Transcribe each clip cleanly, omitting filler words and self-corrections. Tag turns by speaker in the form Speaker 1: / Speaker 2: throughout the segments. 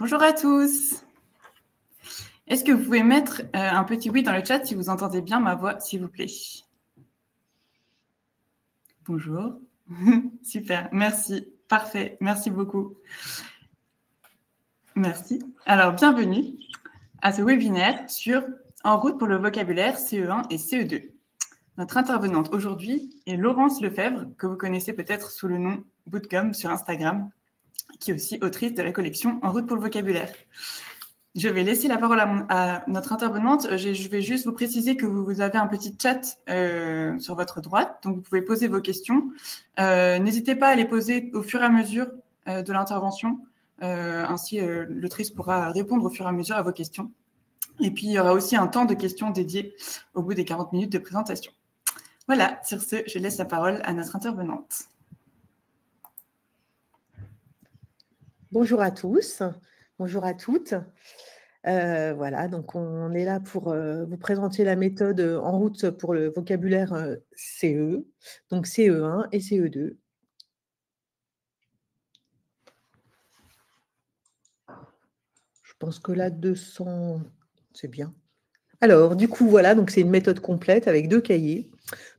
Speaker 1: Bonjour à tous. Est-ce que vous pouvez mettre un petit oui dans le chat si vous entendez bien ma voix, s'il vous plaît? Bonjour. Super, merci. Parfait, merci beaucoup. Merci. Alors, bienvenue à ce webinaire sur En route pour le vocabulaire CE1 et CE2. Notre intervenante aujourd'hui est Laurence Lefebvre, que vous connaissez peut-être sous le nom Bootgum sur Instagram, qui est aussi autrice de la collection En route pour le vocabulaire. Je vais laisser la parole à notre intervenante. Je vais juste vous préciser que vous avez un petit chat sur votre droite, donc vous pouvez poser vos questions. N'hésitez pas à les poser au fur et à mesure de l'intervention. Ainsi, l'autrice pourra répondre au fur et à mesure à vos questions. Et puis, il y aura aussi un temps de questions dédié au bout des 40 minutes de présentation. Voilà, sur ce, je laisse la parole à notre intervenante.
Speaker 2: Bonjour à tous, bonjour à toutes. Voilà, donc on est là pour vous présenter la méthode en route pour le vocabulaire CE, donc CE1 et CE2. Je pense que là, 200, c'est bien. Alors, du coup, voilà, donc c'est une méthode complète avec 2 cahiers.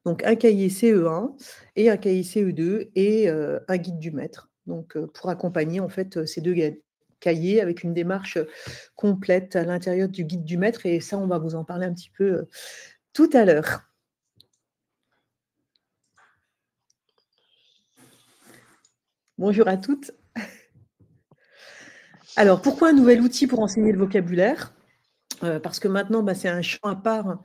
Speaker 2: Donc, un cahier CE1 et un cahier CE2 et un guide du maître. Donc, pour accompagner, en fait, ces 2 cahiers avec une démarche complète à l'intérieur du guide du maître. Et ça, on va vous en parler un petit peu tout à l'heure. Bonjour à toutes. Alors, pourquoi un nouvel outil pour enseigner le vocabulaire? Parce que maintenant, c'est un champ à part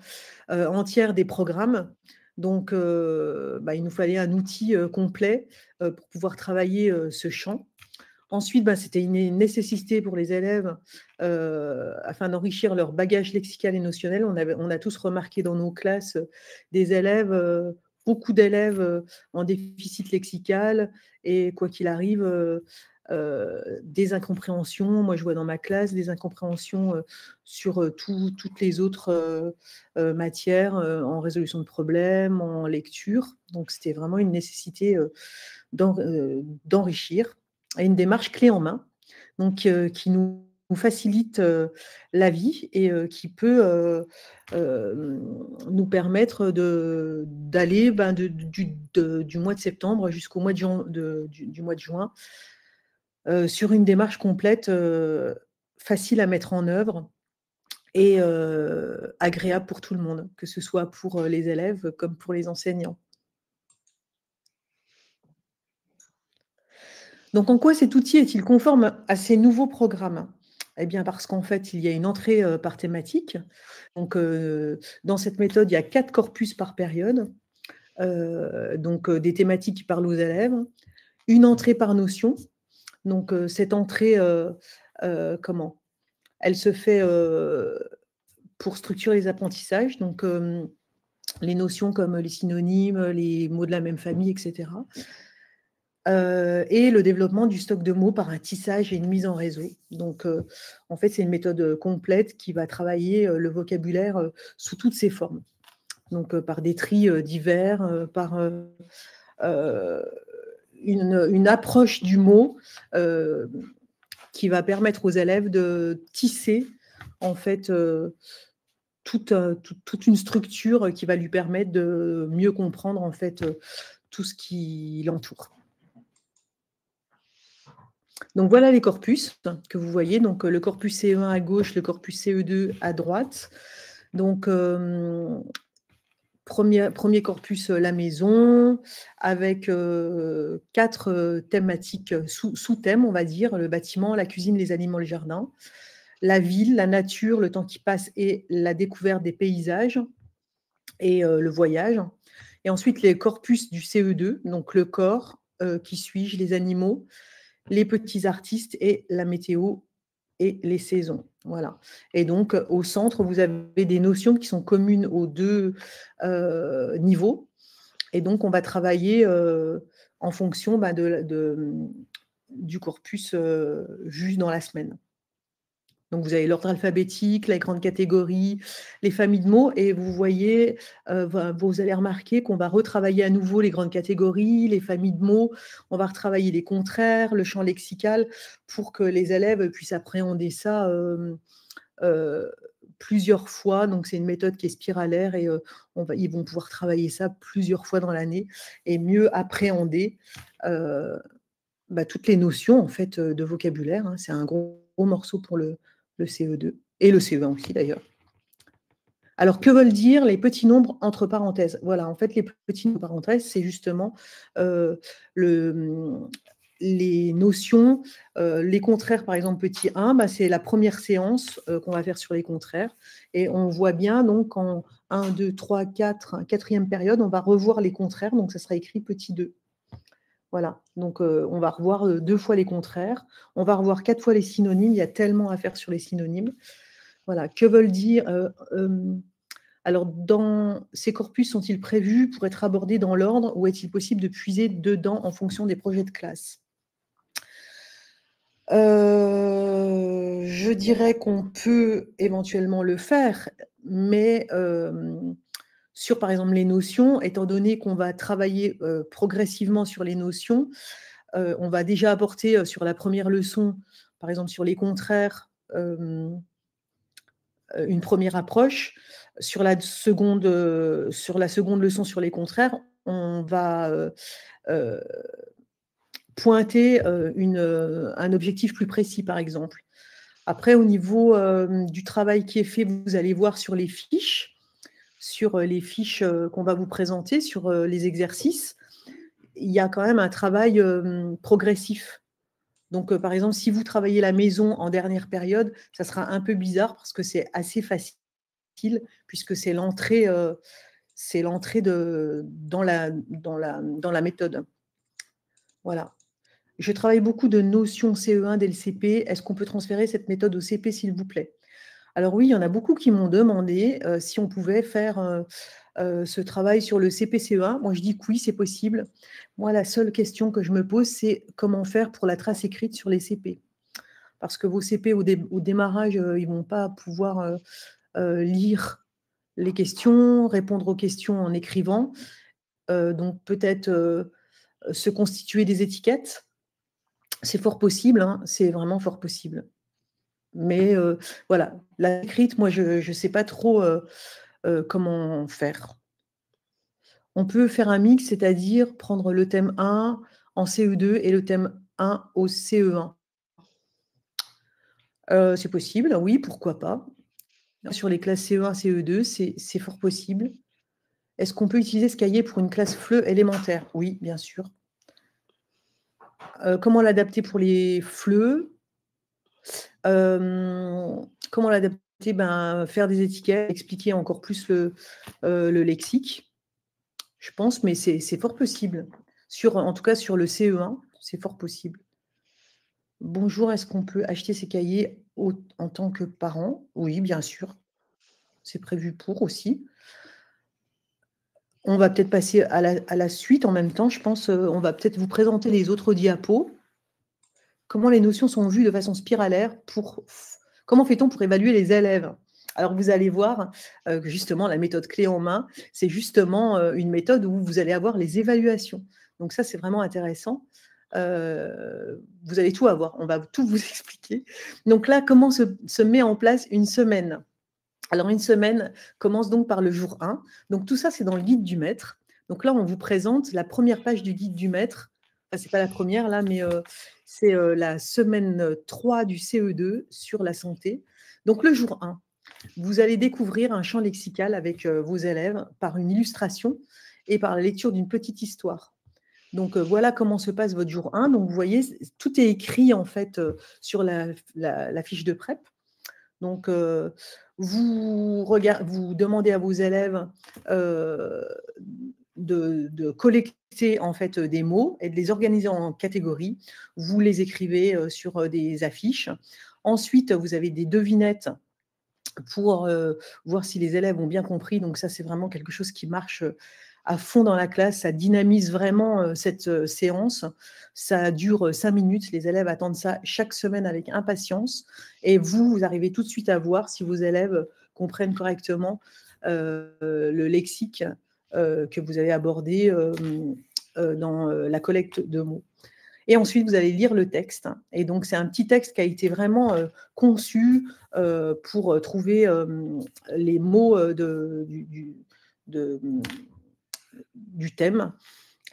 Speaker 2: entière des programmes. Donc, il nous fallait un outil complet pour pouvoir travailler ce champ. Ensuite, c'était une nécessité pour les élèves afin d'enrichir leur bagage lexical et notionnel. On a tous remarqué dans nos classes des élèves, beaucoup d'élèves en déficit lexical et quoi qu'il arrive, des incompréhensions. Moi, je vois dans ma classe des incompréhensions sur toutes les autres matières, en résolution de problèmes, en lecture. Donc, c'était vraiment une nécessité d'enrichir, et une démarche clé en main, donc qui nous facilite la vie et qui peut nous permettre d'aller du mois de septembre jusqu'au mois du mois de juin sur une démarche complète, facile à mettre en œuvre et agréable pour tout le monde, que ce soit pour les élèves comme pour les enseignants. Donc, en quoi cet outil est-il conforme à ces nouveaux programmes? Eh bien, parce qu'en fait, il y a une entrée par thématique. Donc, dans cette méthode, il y a 4 corpus par période. Donc, des thématiques qui parlent aux élèves. Une entrée par notion. Donc, cette entrée, elle se fait pour structurer les apprentissages. Donc, les notions comme les synonymes, les mots de la même famille, etc. Et le développement du stock de mots par un tissage et une mise en réseau. Donc, en fait, c'est une méthode complète qui va travailler le vocabulaire sous toutes ses formes. Donc, par des tris divers, par une approche du mot qui va permettre aux élèves de tisser, en fait, toute une structure qui va lui permettre de mieux comprendre, en fait, tout ce qui l'entoure. Donc, voilà les corpus que vous voyez. Donc, le corpus CE1 à gauche, le corpus CE2 à droite. Donc, premier corpus, la maison, avec 4 thématiques, sous-thèmes, on va dire, le bâtiment, la cuisine, les animaux, le jardin, la ville, la nature, le temps qui passe et la découverte des paysages et le voyage. Et ensuite, les corpus du CE2, donc le corps, qui suis-je, les animaux, les petits artistes et la météo et les saisons. Voilà. Et donc, au centre, vous avez des notions qui sont communes aux 2 niveaux. Et donc, on va travailler en fonction du corpus vu dans la semaine. Donc, vous avez l'ordre alphabétique, les grandes catégories, les familles de mots, et vous voyez, vous allez remarquer qu'on va retravailler à nouveau les grandes catégories, les familles de mots, on va retravailler les contraires, le champ lexical, pour que les élèves puissent appréhender ça plusieurs fois. Donc, c'est une méthode qui est spiralaire et ils vont pouvoir travailler ça plusieurs fois dans l'année et mieux appréhender toutes les notions en fait, de vocabulaire. C'est un gros morceau pour le CE2 et le CE1 aussi d'ailleurs. Alors, que veulent dire les petits nombres entre parenthèses? Voilà, en fait, les petits nombres entre parenthèses, c'est justement les notions, les contraires, par exemple, petit 1, c'est la première séance qu'on va faire sur les contraires. Et on voit bien, donc, en 1, 2, 3, 4, quatrième période, on va revoir les contraires, donc ça sera écrit petit 2. Voilà, donc on va revoir 2 fois les contraires, on va revoir 4 fois les synonymes, il y a tellement à faire sur les synonymes. Voilà, que veulent dire alors, ces corpus sont-ils prévus pour être abordés dans l'ordre ou est-il possible de puiser dedans en fonction des projets de classe? Je dirais qu'on peut éventuellement le faire, mais sur, par exemple, les notions, étant donné qu'on va travailler progressivement sur les notions, on va déjà apporter sur la première leçon, par exemple sur les contraires, une première approche. Sur la seconde leçon sur les contraires, on va pointer un objectif plus précis, par exemple. Après, au niveau du travail qui est fait, vous allez voir sur les fiches qu'on va vous présenter, sur les exercices, il y a quand même un travail progressif. Donc, par exemple, si vous travaillez la maison en dernière période, ça sera un peu bizarre parce que c'est assez facile, puisque c'est l'entrée dans la méthode. Voilà. Je travaille beaucoup de notions CE1 dès le CP. Est-ce qu'on peut transférer cette méthode au CP, s'il vous plaît? Alors oui, il y en a beaucoup qui m'ont demandé si on pouvait faire ce travail sur le CP-CE1. Moi, je dis que oui, c'est possible. Moi, la seule question que je me pose, c'est comment faire pour la trace écrite sur les CP. Parce que vos CP, au démarrage, ils ne vont pas pouvoir lire les questions, répondre aux questions en écrivant. Donc, peut-être se constituer des étiquettes. C'est fort possible, c'est vraiment fort possible. Mais voilà, la écrite, moi, je ne sais pas trop comment faire. On peut faire un mix, c'est-à-dire prendre le thème 1 en CE2 et le thème 1 au CE1. C'est possible, oui, pourquoi pas. Sur les classes CE1, CE2, c'est fort possible. Est-ce qu'on peut utiliser ce cahier pour une classe FLE élémentaire? Oui, bien sûr. Comment l'adapter pour les FLE? Comment l'adapter? Faire des étiquettes, expliquer encore plus le lexique, je pense, mais c'est fort possible. En tout cas, sur le CE1, c'est fort possible. Bonjour, est-ce qu'on peut acheter ces cahiers en tant que parent? Oui, bien sûr. C'est prévu pour aussi. On va peut-être passer à la suite en même temps. Je pense on va peut-être vous présenter les autres diapos. Comment les notions sont vues de façon spiralaire comment fait-on pour évaluer les élèves? Alors, vous allez voir que justement, la méthode clé en main, c'est justement une méthode où vous allez avoir les évaluations. Donc ça, c'est vraiment intéressant. Vous allez tout avoir, on va tout vous expliquer. Donc là, comment se met en place une semaine? Alors, une semaine commence donc par le jour 1. Donc tout ça, c'est dans le guide du maître. Donc là, on vous présente la première page du guide du maître. Enfin, ce n'est pas la première là, mais c'est la semaine 3 du CE2 sur la santé. Donc le jour 1, vous allez découvrir un champ lexical avec vos élèves par une illustration et par la lecture d'une petite histoire. Donc voilà comment se passe votre jour 1. Donc vous voyez, tout est écrit en fait sur la fiche de prep. Donc vous demandez à vos élèves de collecter en fait des mots et de les organiser en catégories. Vous les écrivez sur des affiches. Ensuite, vous avez des devinettes pour voir si les élèves ont bien compris. Donc ça, c'est vraiment quelque chose qui marche à fond dans la classe, ça dynamise vraiment cette séance. Ça dure 5 minutes, les élèves attendent ça chaque semaine avec impatience. Et vous arrivez tout de suite à voir si vos élèves comprennent correctement le lexique que vous avez abordé dans la collecte de mots. Et ensuite, vous allez lire le texte. Et donc, c'est un petit texte qui a été vraiment conçu pour trouver les mots du thème.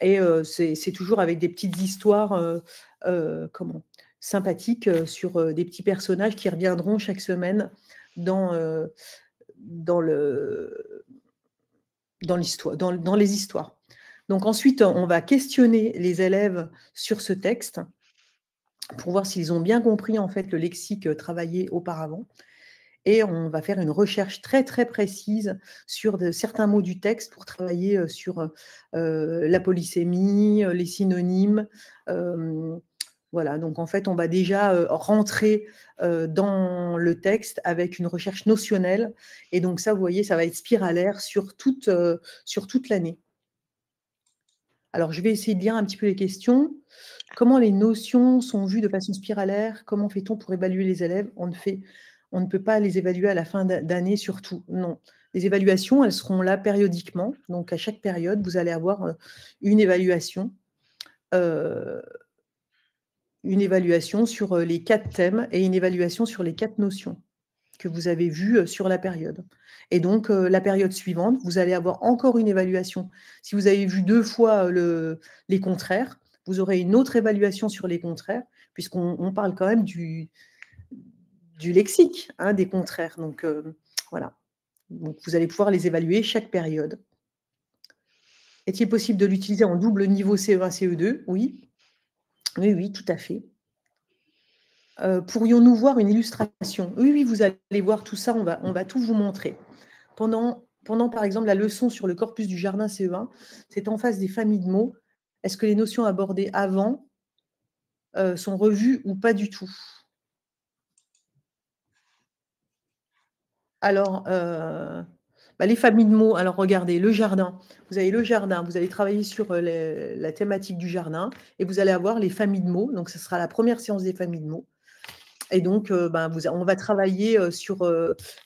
Speaker 2: Et c'est toujours avec des petites histoires sympathiques sur des petits personnages qui reviendront chaque semaine dans les histoires. Donc ensuite, on va questionner les élèves sur ce texte pour voir s'ils ont bien compris en fait le lexique travaillé auparavant. Et on va faire une recherche très très précise sur certains mots du texte pour travailler sur la polysémie, les synonymes. Voilà, donc en fait, on va déjà rentrer dans le texte avec une recherche notionnelle. Et donc ça, vous voyez, ça va être spiralaire sur toute l'année. Alors, je vais essayer de lire un petit peu les questions. Comment les notions sont vues de façon spiralaire? Comment fait-on pour évaluer les élèves? On ne peut pas les évaluer à la fin d'année surtout. Non. Les évaluations, elles seront là périodiquement. Donc, à chaque période, vous allez avoir une évaluation sur les 4 thèmes et une évaluation sur les 4 notions que vous avez vues sur la période. Et donc, la période suivante, vous allez avoir encore une évaluation. Si vous avez vu 2 fois les contraires, vous aurez une autre évaluation sur les contraires, puisqu'on parle quand même du lexique, hein, des contraires. Donc, voilà. Donc, vous allez pouvoir les évaluer chaque période. Est-il possible de l'utiliser en double niveau CE1, CE2? Oui. Oui, oui, tout à fait. Pourrions-nous voir une illustration? Oui, oui, vous allez voir tout ça, on va tout vous montrer. Pendant, par exemple, la leçon sur le corpus du jardin CE1, c'est en face des familles de mots. Est-ce que les notions abordées avant sont revues ou pas du tout? Alors, les familles de mots, alors regardez, le jardin. Vous avez le jardin, vous allez travailler sur la thématique du jardin et vous allez avoir les familles de mots. Donc, ce sera la première séance des familles de mots. Et donc, on va travailler sur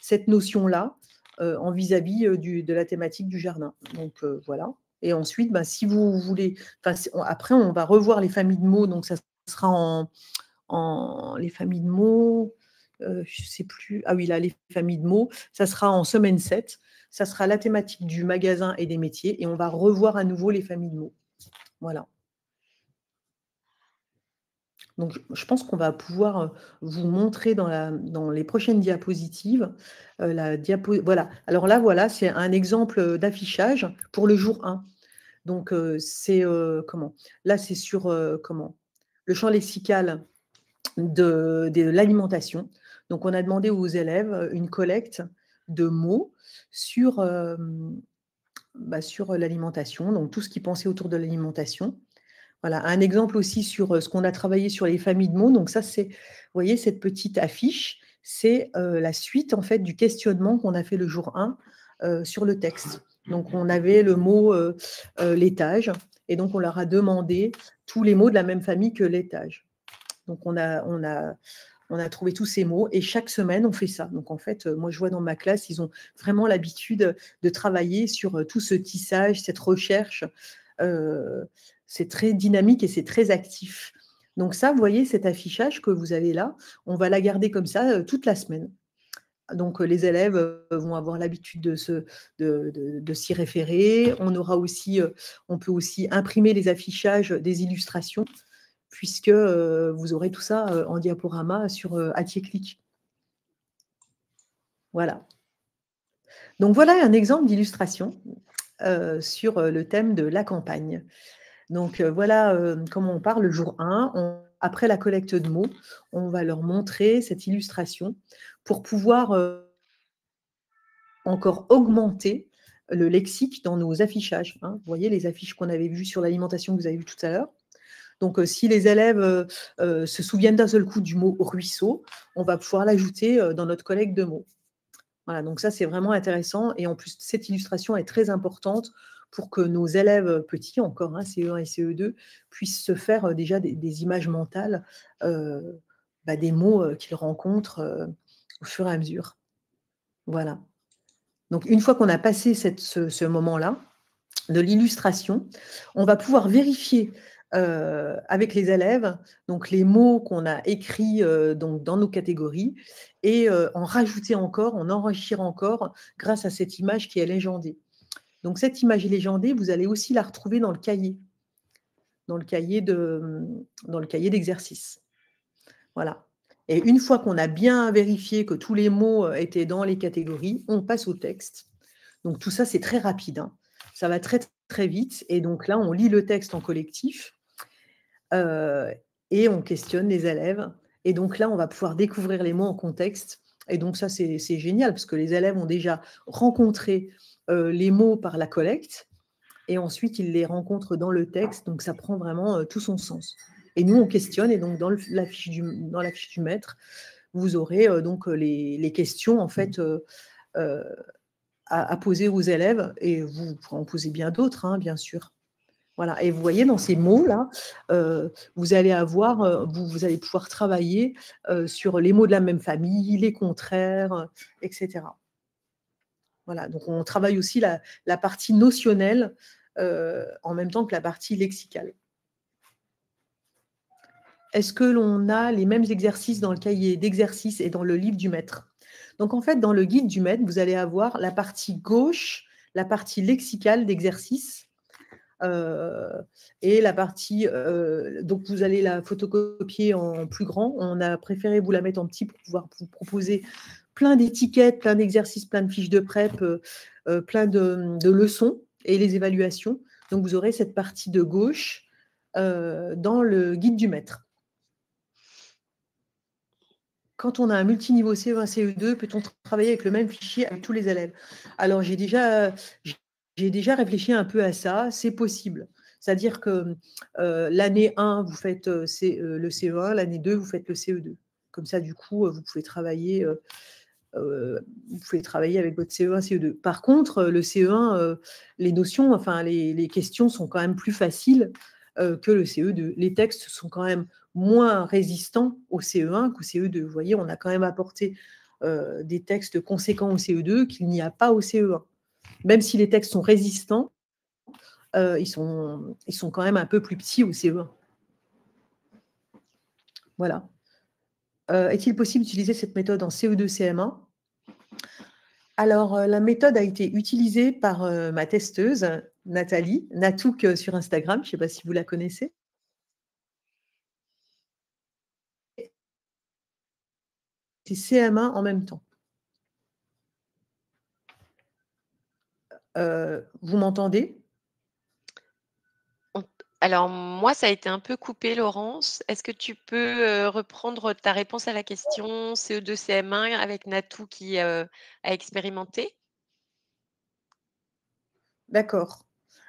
Speaker 2: cette notion-là en vis-à-vis de la thématique du jardin. Donc, voilà. Et ensuite, si vous voulez... Après, on va revoir les familles de mots. Donc, ça sera les familles de mots... je ne sais plus... Ah oui, là, les familles de mots. Ça sera en semaine 7. Ça sera la thématique du magasin et des métiers. Et on va revoir à nouveau les familles de mots. Voilà. Donc, je pense qu'on va pouvoir vous montrer dans les prochaines diapositives. Voilà. Alors là, voilà, c'est un exemple d'affichage pour le jour 1. Donc, c'est comment? Là, c'est sur le champ lexical de l'alimentation. Donc, on a demandé aux élèves une collecte de mots sur l'alimentation, donc tout ce qui pensait autour de l'alimentation. Voilà, un exemple aussi sur ce qu'on a travaillé sur les familles de mots. Donc ça, c'est, vous voyez, cette petite affiche, c'est la suite en fait du questionnement qu'on a fait le jour 1 sur le texte. Donc on avait le mot laitage et donc on leur a demandé tous les mots de la même famille que laitage. Donc on a trouvé tous ces mots et chaque semaine on fait ça. Donc en fait, moi je vois dans ma classe, ils ont vraiment l'habitude de travailler sur tout ce tissage, cette recherche. C'est très dynamique et c'est très actif. Donc ça, vous voyez, cet affichage que vous avez là, on va la garder comme ça toute la semaine. Donc les élèves vont avoir l'habitude de s'y référer. On peut aussi imprimer les affichages des illustrations, puisque vous aurez tout ça en diaporama sur Hatier-Clic. Voilà. Donc voilà un exemple d'illustration sur le thème de la campagne. Donc, voilà comment on part le jour 1. Après la collecte de mots, on va leur montrer cette illustration pour pouvoir encore augmenter le lexique dans nos affichages. Hein. Vous voyez les affiches qu'on avait vues sur l'alimentation que vous avez vues tout à l'heure. Donc, si les élèves se souviennent d'un seul coup du mot ruisseau, on va pouvoir l'ajouter dans notre collecte de mots. Voilà, donc ça, c'est vraiment intéressant. Et en plus, cette illustration est très importante pour que nos élèves petits encore, hein, CE1 et CE2, puissent se faire déjà des images mentales des mots qu'ils rencontrent au fur et à mesure. Voilà. Donc, une fois qu'on a passé ce moment-là de l'illustration, on va pouvoir vérifier avec les élèves donc les mots qu'on a écrits donc dans nos catégories et en rajouter encore, en enrichir encore grâce à cette image qui est légendée. Donc, cette image légendée, vous allez aussi la retrouver dans le cahier d'exercice. Voilà. Et une fois qu'on a bien vérifié que tous les mots étaient dans les catégories, on passe au texte. Donc, tout ça, c'est très rapide, hein. Ça va très, très vite. Et donc là, on lit le texte en collectif et on questionne les élèves. Et donc là, on va pouvoir découvrir les mots en contexte. Et donc ça, c'est génial parce que les élèves ont déjà rencontré les mots par la collecte. Et ensuite, ils les rencontrent dans le texte. Donc, ça prend vraiment tout son sens. Et nous, on questionne. Et donc, dans la fiche du maître, vous aurez donc les questions, en fait, à poser aux élèves. Et vous pourrez en poser bien d'autres, hein, bien sûr. Voilà. Et vous voyez, dans ces mots-là, vous allez avoir, vous allez pouvoir travailler sur les mots de la même famille, les contraires, etc. Voilà. Donc, on travaille aussi la partie notionnelle en même temps que la partie lexicale. Est-ce que l'on a les mêmes exercices dans le cahier d'exercice et dans le livre du maître? Donc, en fait, dans le guide du maître, vous allez avoir la partie gauche, la partie lexicale d'exercice et la partie… donc, vous allez la photocopier en plus grand. On a préféré vous la mettre en petit pour pouvoir vous proposer plein d'étiquettes, plein d'exercices, plein de fiches de prep, plein de leçons et les évaluations. Donc, vous aurez cette partie de gauche dans le guide du maître. Quand on a un multiniveau CE1, CE2, peut-on travailler avec le même fichier avec tous les élèves? Alors, j'ai déjà réfléchi un peu à ça. C'est possible. C'est-à-dire que l'année 1, vous faites le CE1, l'année 2, vous faites le CE2. Comme ça, du coup, vous pouvez travailler avec votre CE1, CE2. Par contre, le CE1, les notions, enfin, les questions sont quand même plus faciles que le CE2. Les textes sont quand même moins résistants au CE1 qu'au CE2. Vous voyez, on a quand même apporté des textes conséquents au CE2 qu'il n'y a pas au CE1. Même si les textes sont résistants, ils sont quand même un peu plus petits au CE1. Voilà. Est-il possible d'utiliser cette méthode en CE2, CM1? Alors, la méthode a été utilisée par ma testeuse, Nathalie, Natouk sur Instagram. Je ne sais pas si vous la connaissez. C'est CM1 en même temps. Vous m'entendez?
Speaker 3: Alors, moi, ça a été un peu coupé, Laurence. Est-ce que tu peux reprendre ta réponse à la question CE2, CM1 avec Natou qui a expérimenté?
Speaker 2: D'accord.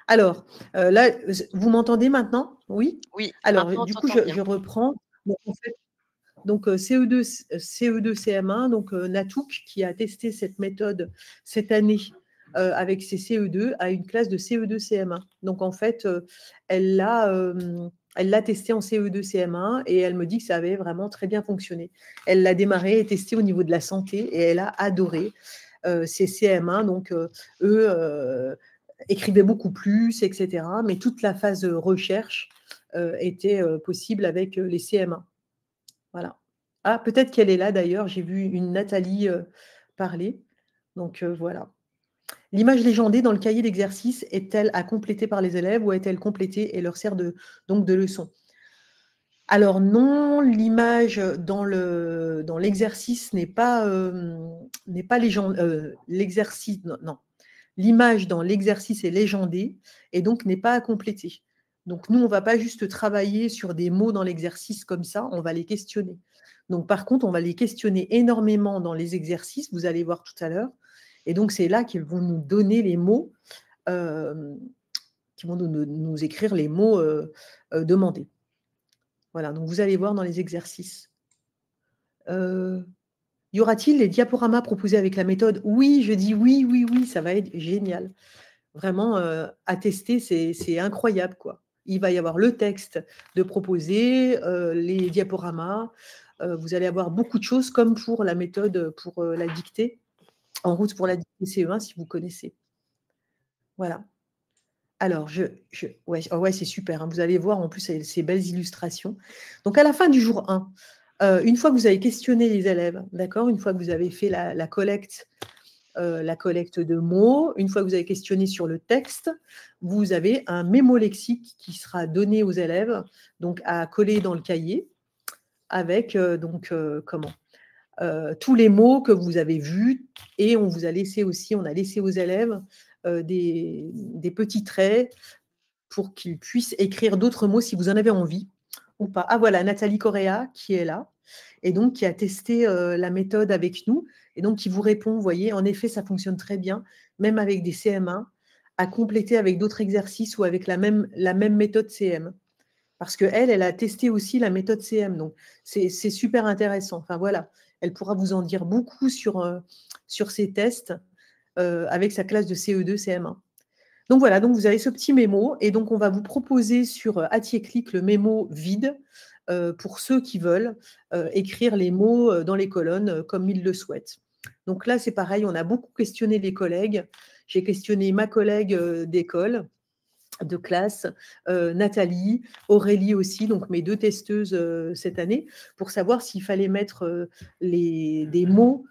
Speaker 2: Alors, là, vous m'entendez maintenant? Oui?
Speaker 3: Oui,
Speaker 2: Alors,
Speaker 3: maintenant on
Speaker 2: du coup,
Speaker 3: t'entend bien.
Speaker 2: je reprends. Donc, CE2, CM1, donc Natouk, qui a testé cette méthode cette année avec ses CE2, a une classe de CE2, CM1. Donc, en fait, elle l'a testé en CE2, CM1 et elle me dit que ça avait vraiment très bien fonctionné. Elle l'a démarré et testé au niveau de la santé et elle a adoré ces CM1. Donc, eux écrivaient beaucoup plus, etc. Mais toute la phase recherche était possible avec les CM1. Voilà. Ah, peut-être qu'elle est là d'ailleurs. J'ai vu une Nathalie parler. Donc voilà. L'image légendée dans le cahier d'exercice est-elle à compléter par les élèves ou est-elle complétée et leur sert donc de leçon? Alors non, l'image dans l'exercice n'est pas l'exercice. Non. L'image dans l'exercice est légendée et donc n'est pas à compléter. Donc nous, on ne va pas juste travailler sur des mots dans l'exercice comme ça, on va les questionner. Donc par contre, on va les questionner énormément dans les exercices, vous allez voir tout à l'heure. Et donc c'est là qu'ils vont nous donner les mots, qui vont nous écrire les mots demandés. Voilà, donc vous allez voir dans les exercices. Y aura-t-il les diaporamas proposés avec la méthode? Oui, je dis oui, ça va être génial. vraiment à tester, c'est incroyable, quoi. Il va y avoir le texte de proposer, les diaporamas. Vous allez avoir beaucoup de choses comme pour la méthode pour la dictée, en route pour la dictée CE1 si vous connaissez. Voilà. Alors, ouais, oh ouais, c'est super, hein. Vous allez voir en plus ces belles illustrations. Donc, à la fin du jour 1, une fois que vous avez questionné les élèves, d'accord, une fois que vous avez fait la collecte de mots, une fois que vous avez questionné sur le texte, vous avez un mémo lexique qui sera donné aux élèves, donc à coller dans le cahier, avec tous les mots que vous avez vus, et on a laissé aux élèves des petits traits pour qu'ils puissent écrire d'autres mots si vous en avez envie ou pas. Ah voilà, Nathalie Correa qui est là et donc qui a testé la méthode avec nous et donc qui vous répond, vous voyez, en effet, ça fonctionne très bien, même avec des CM1, à compléter avec d'autres exercices ou avec la même méthode CM. Parce qu'elle a testé aussi la méthode CM, donc c'est super intéressant. Enfin voilà, elle pourra vous en dire beaucoup sur ces tests avec sa classe de CE2, CM1. Donc voilà, donc vous avez ce petit mémo et donc on va vous proposer sur Atier-Clic le mémo vide pour ceux qui veulent écrire les mots dans les colonnes comme ils le souhaitent. Donc là, c'est pareil, on a beaucoup questionné les collègues. J'ai questionné ma collègue d'école, de classe, Nathalie, Aurélie aussi, donc mes 2 testeuses cette année, pour savoir s'il fallait mettre des mots,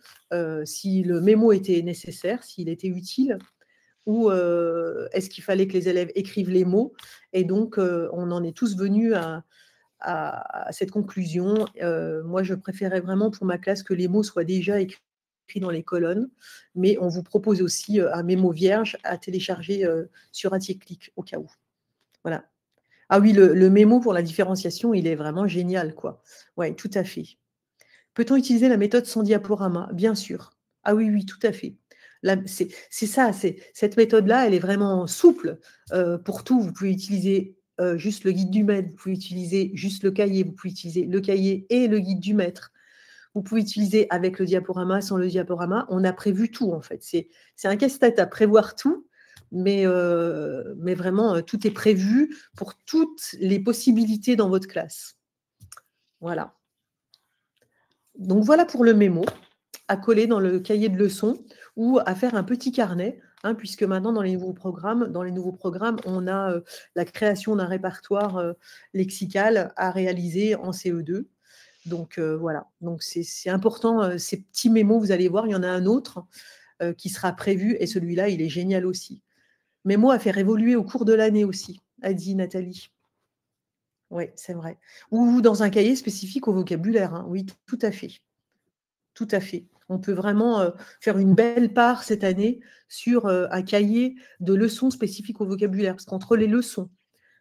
Speaker 2: si le mémo était nécessaire, s'il était utile, ou est-ce qu'il fallait que les élèves écrivent les mots. Et donc, on en est tous venus à cette conclusion. Moi, je préférais vraiment pour ma classe que les mots soient déjà écrits dans les colonnes, mais on vous propose aussi un mémo vierge à télécharger sur Atier-Clic au cas où. Voilà. Ah oui, le mémo pour la différenciation, il est vraiment génial, quoi. Oui, tout à fait. Peut-on utiliser la méthode sans diaporama? Bien sûr. Ah oui, oui, tout à fait. C'est ça, cette méthode-là, elle est vraiment souple pour tout. Vous pouvez utiliser juste le guide du maître, vous pouvez utiliser juste le cahier, vous pouvez utiliser le cahier et le guide du maître. Vous pouvez utiliser avec le diaporama, sans le diaporama. On a prévu tout, en fait. C'est un casse-tête à prévoir tout, mais vraiment, tout est prévu pour toutes les possibilités dans votre classe. Voilà. Donc, voilà pour le mémo à coller dans le cahier de leçons ou à faire un petit carnet, hein, puisque maintenant, dans les nouveaux programmes, on a la création d'un répertoire lexical à réaliser en CE2. Donc, voilà. Donc, c'est important. Ces petits mémos, vous allez voir, il y en a un autre qui sera prévu et celui-là, il est génial aussi. Mémo à faire évoluer au cours de l'année aussi, a dit Nathalie. Oui, c'est vrai. Ou dans un cahier spécifique au vocabulaire. Hein. Oui, tout à fait. Tout à fait. On peut vraiment faire une belle part cette année sur un cahier de leçons spécifiques au vocabulaire. Parce qu'entre les leçons,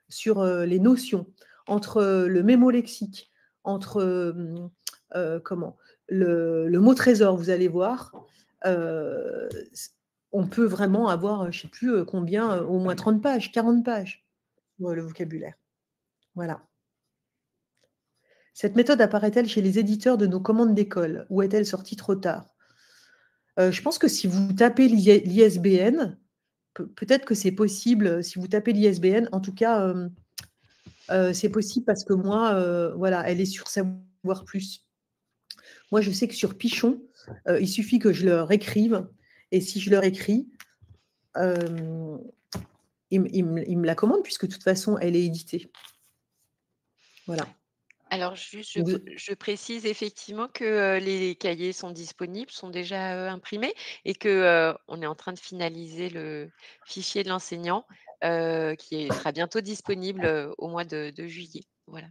Speaker 2: sur les notions, entre le mémo lexique, entre le mot trésor, vous allez voir, on peut vraiment avoir, je ne sais plus combien, au moins 30 pages, 40 pages, pour le vocabulaire. Voilà. Cette méthode apparaît-elle chez les éditeurs de nos commandes d'école ou est-elle sortie trop tard? Je pense que si vous tapez l'ISBN, peut-être que c'est possible, si vous tapez l'ISBN, en tout cas, c'est possible parce que moi, voilà, elle est sur Savoir Plus. Moi, je sais que sur Pichon, il suffit que je leur écrive et si je leur écris, ils me la commandent puisque de toute façon, elle est éditée. Voilà.
Speaker 3: Alors juste, je précise effectivement que les cahiers sont disponibles, sont déjà imprimés et que on est en train de finaliser le fichier de l'enseignant qui sera bientôt disponible au mois de juillet. Voilà.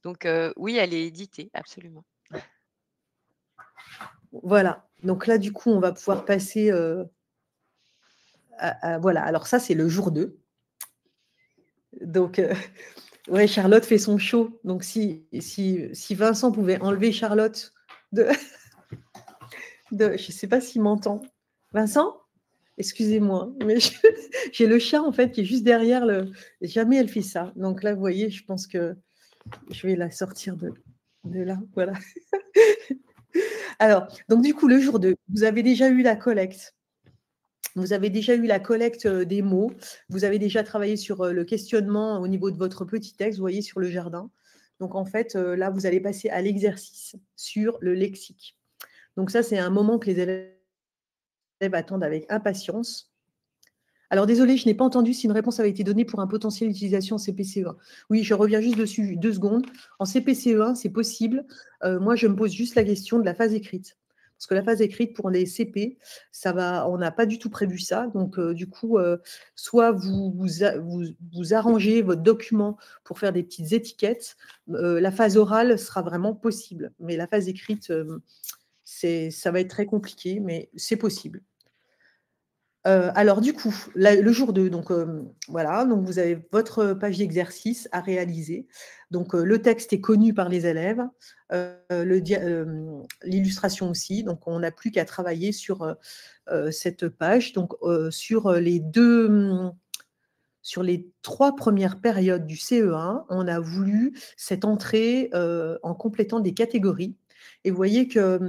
Speaker 3: Donc oui, elle est éditée, absolument.
Speaker 2: Voilà. Donc là, du coup, on va pouvoir passer voilà. Alors ça, c'est le jour 2. Donc, ouais, Charlotte fait son show. Donc, si Vincent pouvait enlever Charlotte de je ne sais pas s'il m'entend. Vincent, excusez-moi, mais j'ai le chat, en fait, qui est juste derrière Jamais elle fait ça. Donc là, vous voyez, je pense que je vais la sortir de là. Voilà. Alors, donc du coup, le jour 2, vous avez déjà eu la collecte Vous avez déjà eu la collecte des mots. Vous avez déjà travaillé sur le questionnement au niveau de votre petit texte, vous voyez, sur le jardin. Donc, en fait, là, vous allez passer à l'exercice sur le lexique. Donc, ça, c'est un moment que les élèves attendent avec impatience. Alors, désolé, je n'ai pas entendu si une réponse avait été donnée pour un potentiel d'utilisation en CPCE1. Oui, je reviens juste dessus 2 secondes. En CPCE1, c'est possible. Moi, je me pose juste la question de la phase écrite. Parce que la phase écrite, pour les CP, on n'a pas du tout prévu ça. Donc, du coup, soit vous arrangez votre document pour faire des petites étiquettes. La phase orale sera vraiment possible. Mais la phase écrite, ça va être très compliqué, mais c'est possible. Alors du coup, le jour 2, donc voilà, donc vous avez votre page d'exercice à réaliser. Donc le texte est connu par les élèves, l'illustration aussi, donc on n'a plus qu'à travailler sur cette page. Donc sur les 3 premières périodes du CE1, on a voulu cette entrée en complétant des catégories. Et vous voyez que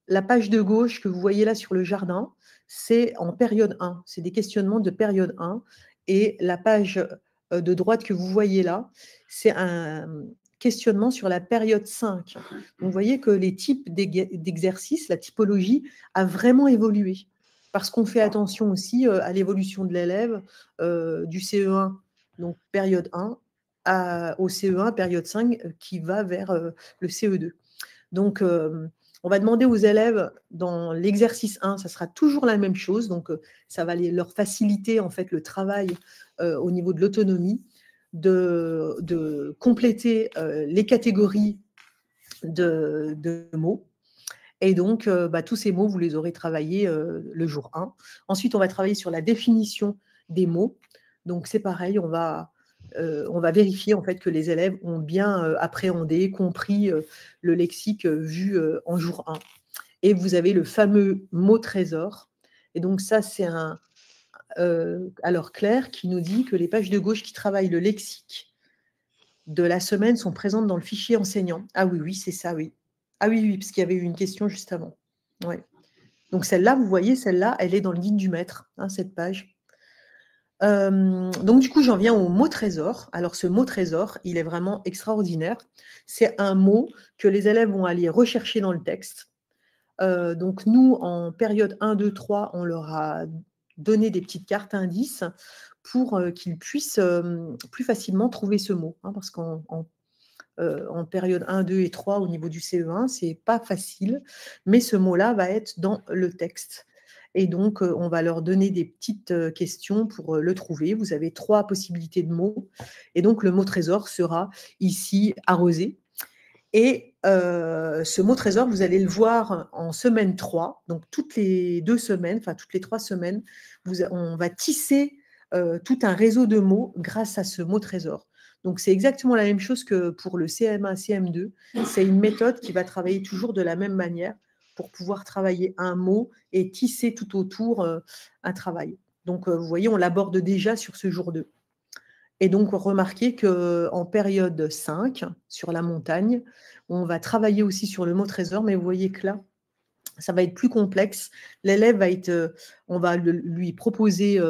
Speaker 2: la page de gauche que vous voyez là sur le jardin, c'est en période 1. C'est des questionnements de période 1. Et la page de droite que vous voyez là, c'est un questionnement sur la période 5. Donc, vous voyez que les types d'exercices, la typologie a vraiment évolué. Parce qu'on fait attention aussi à l'évolution de l'élève du CE1, donc période 1, au CE1, période 5, qui va vers le CE2. Donc, on va demander aux élèves, dans l'exercice 1, ça sera toujours la même chose. Donc, ça va leur faciliter en fait le travail au niveau de l'autonomie, de compléter les catégories de mots. Et donc, tous ces mots, vous les aurez travaillés le jour 1. Ensuite, on va travailler sur la définition des mots. Donc, c'est pareil, on va vérifier en fait que les élèves ont bien appréhendé, compris le lexique vu en jour 1. Et vous avez le fameux mot trésor. Et donc, ça, c'est alors Claire qui nous dit que les pages de gauche qui travaillent le lexique de la semaine sont présentes dans le fichier enseignant. Ah oui, oui, c'est ça, oui. Ah oui, oui, parce qu'il y avait eu une question juste avant. Ouais. Donc celle-là, vous voyez, celle-là, elle est dans le guide du maître, cette page. Donc du coup, j'en viens au mot trésor. Alors ce mot trésor, il est vraiment extraordinaire. C'est un mot que les élèves vont aller rechercher dans le texte. Donc nous, en période 1, 2, 3, on leur a donné des petites cartes indices pour qu'ils puissent plus facilement trouver ce mot. Parce qu'en période 1, 2 et 3 au niveau du CE1, ce n'est pas facile, mais ce mot-là va être dans le texte. Et donc, on va leur donner des petites questions pour le trouver. Vous avez 3 possibilités de mots. Et donc, le mot trésor sera ici arrosé. Et ce mot trésor, vous allez le voir en semaine 3. Donc, toutes les 2 semaines, enfin toutes les 3 semaines, on va tisser tout un réseau de mots grâce à ce mot trésor. Donc, c'est exactement la même chose que pour le CM1, CM2. C'est une méthode qui va travailler toujours de la même manière pour pouvoir travailler un mot et tisser tout autour un travail. Donc, vous voyez, on l'aborde déjà sur ce jour 2. Et donc, remarquez qu'en période 5, sur la montagne, on va travailler aussi sur le mot trésor, mais vous voyez que là, ça va être plus complexe. L'élève va être, on va lui proposer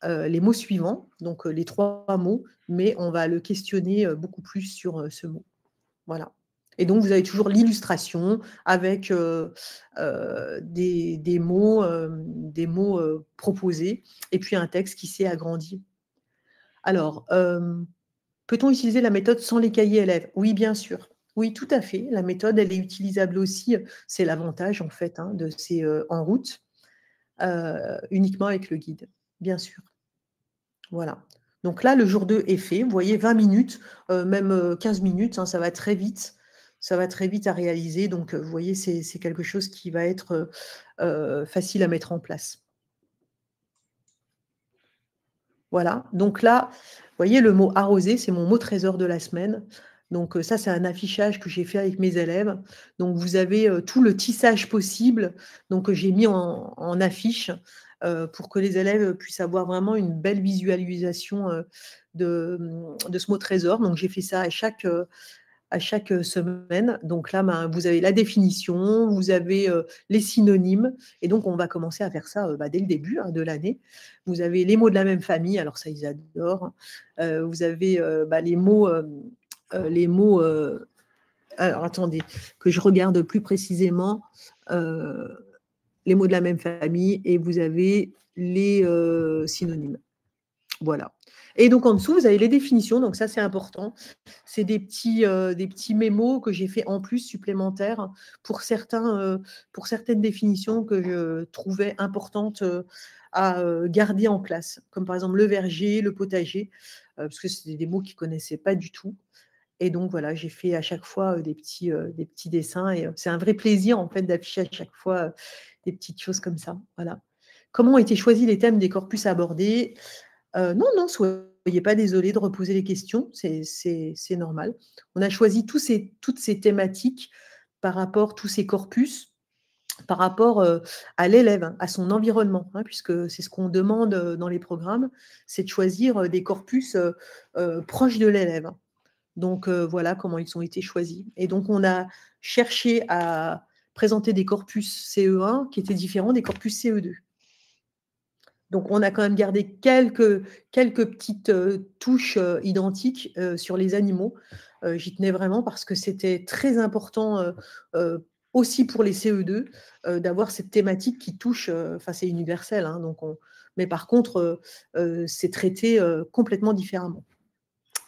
Speaker 2: les mots suivants, donc les 3 mots, mais on va le questionner beaucoup plus sur ce mot. Voilà. Et donc, vous avez toujours l'illustration avec des mots proposés et puis un texte qui s'est agrandi. Alors, peut-on utiliser la méthode sans les cahiers élèves? Oui, bien sûr. Oui, tout à fait. La méthode, elle est utilisable aussi. C'est l'avantage, en fait, de ces en route, uniquement avec le guide, bien sûr. Voilà. Donc là, le jour 2 est fait. Vous voyez, 20 minutes, même 15 minutes, ça va très vite. Ça va très vite à réaliser. Donc, vous voyez, c'est quelque chose qui va être facile à mettre en place. Voilà. Donc là, vous voyez, le mot arrosé, c'est mon mot trésor de la semaine. Donc ça, c'est un affichage que j'ai fait avec mes élèves. Donc vous avez tout le tissage possible. Donc j'ai mis en affiche pour que les élèves puissent avoir vraiment une belle visualisation de ce mot trésor. Donc j'ai fait ça à chaque à chaque semaine. Donc là, vous avez la définition, vous avez les synonymes. Et donc, on va commencer à faire ça dès le début de l'année. Vous avez les mots de la même famille. Alors ça, ils adorent. Vous avez les mots... alors, attendez, que je regarde plus précisément les mots de la même famille et vous avez les synonymes. Voilà. Et donc, en dessous, vous avez les définitions. Donc, ça, c'est important. C'est des petits mémos que j'ai fait en plus supplémentaires pour certaines définitions que je trouvais importantes à garder en classe, comme par exemple le verger, le potager, parce que c'est des mots qu'ils ne connaissaient pas du tout. Et donc, voilà, j'ai fait à chaque fois des petits dessins. Et c'est un vrai plaisir, en fait, d'afficher à chaque fois des petites choses comme ça. Voilà. Comment ont été choisis les thèmes des corpus abordés? Non, soyez pas désolés de reposer les questions, c'est normal. On a choisi toutes ces thématiques par rapport, tous ces corpus, par rapport à l'élève, à son environnement, puisque c'est ce qu'on demande dans les programmes, c'est de choisir des corpus proches de l'élève. Donc, voilà comment ils ont été choisis. Et donc, on a cherché à présenter des corpus CE1 qui étaient différents des corpus CE2. Donc, on a quand même gardé quelques petites touches identiques sur les animaux. J'y tenais vraiment parce que c'était très important aussi pour les CE2 d'avoir cette thématique qui touche, c'est universel, mais par contre, c'est traité complètement différemment.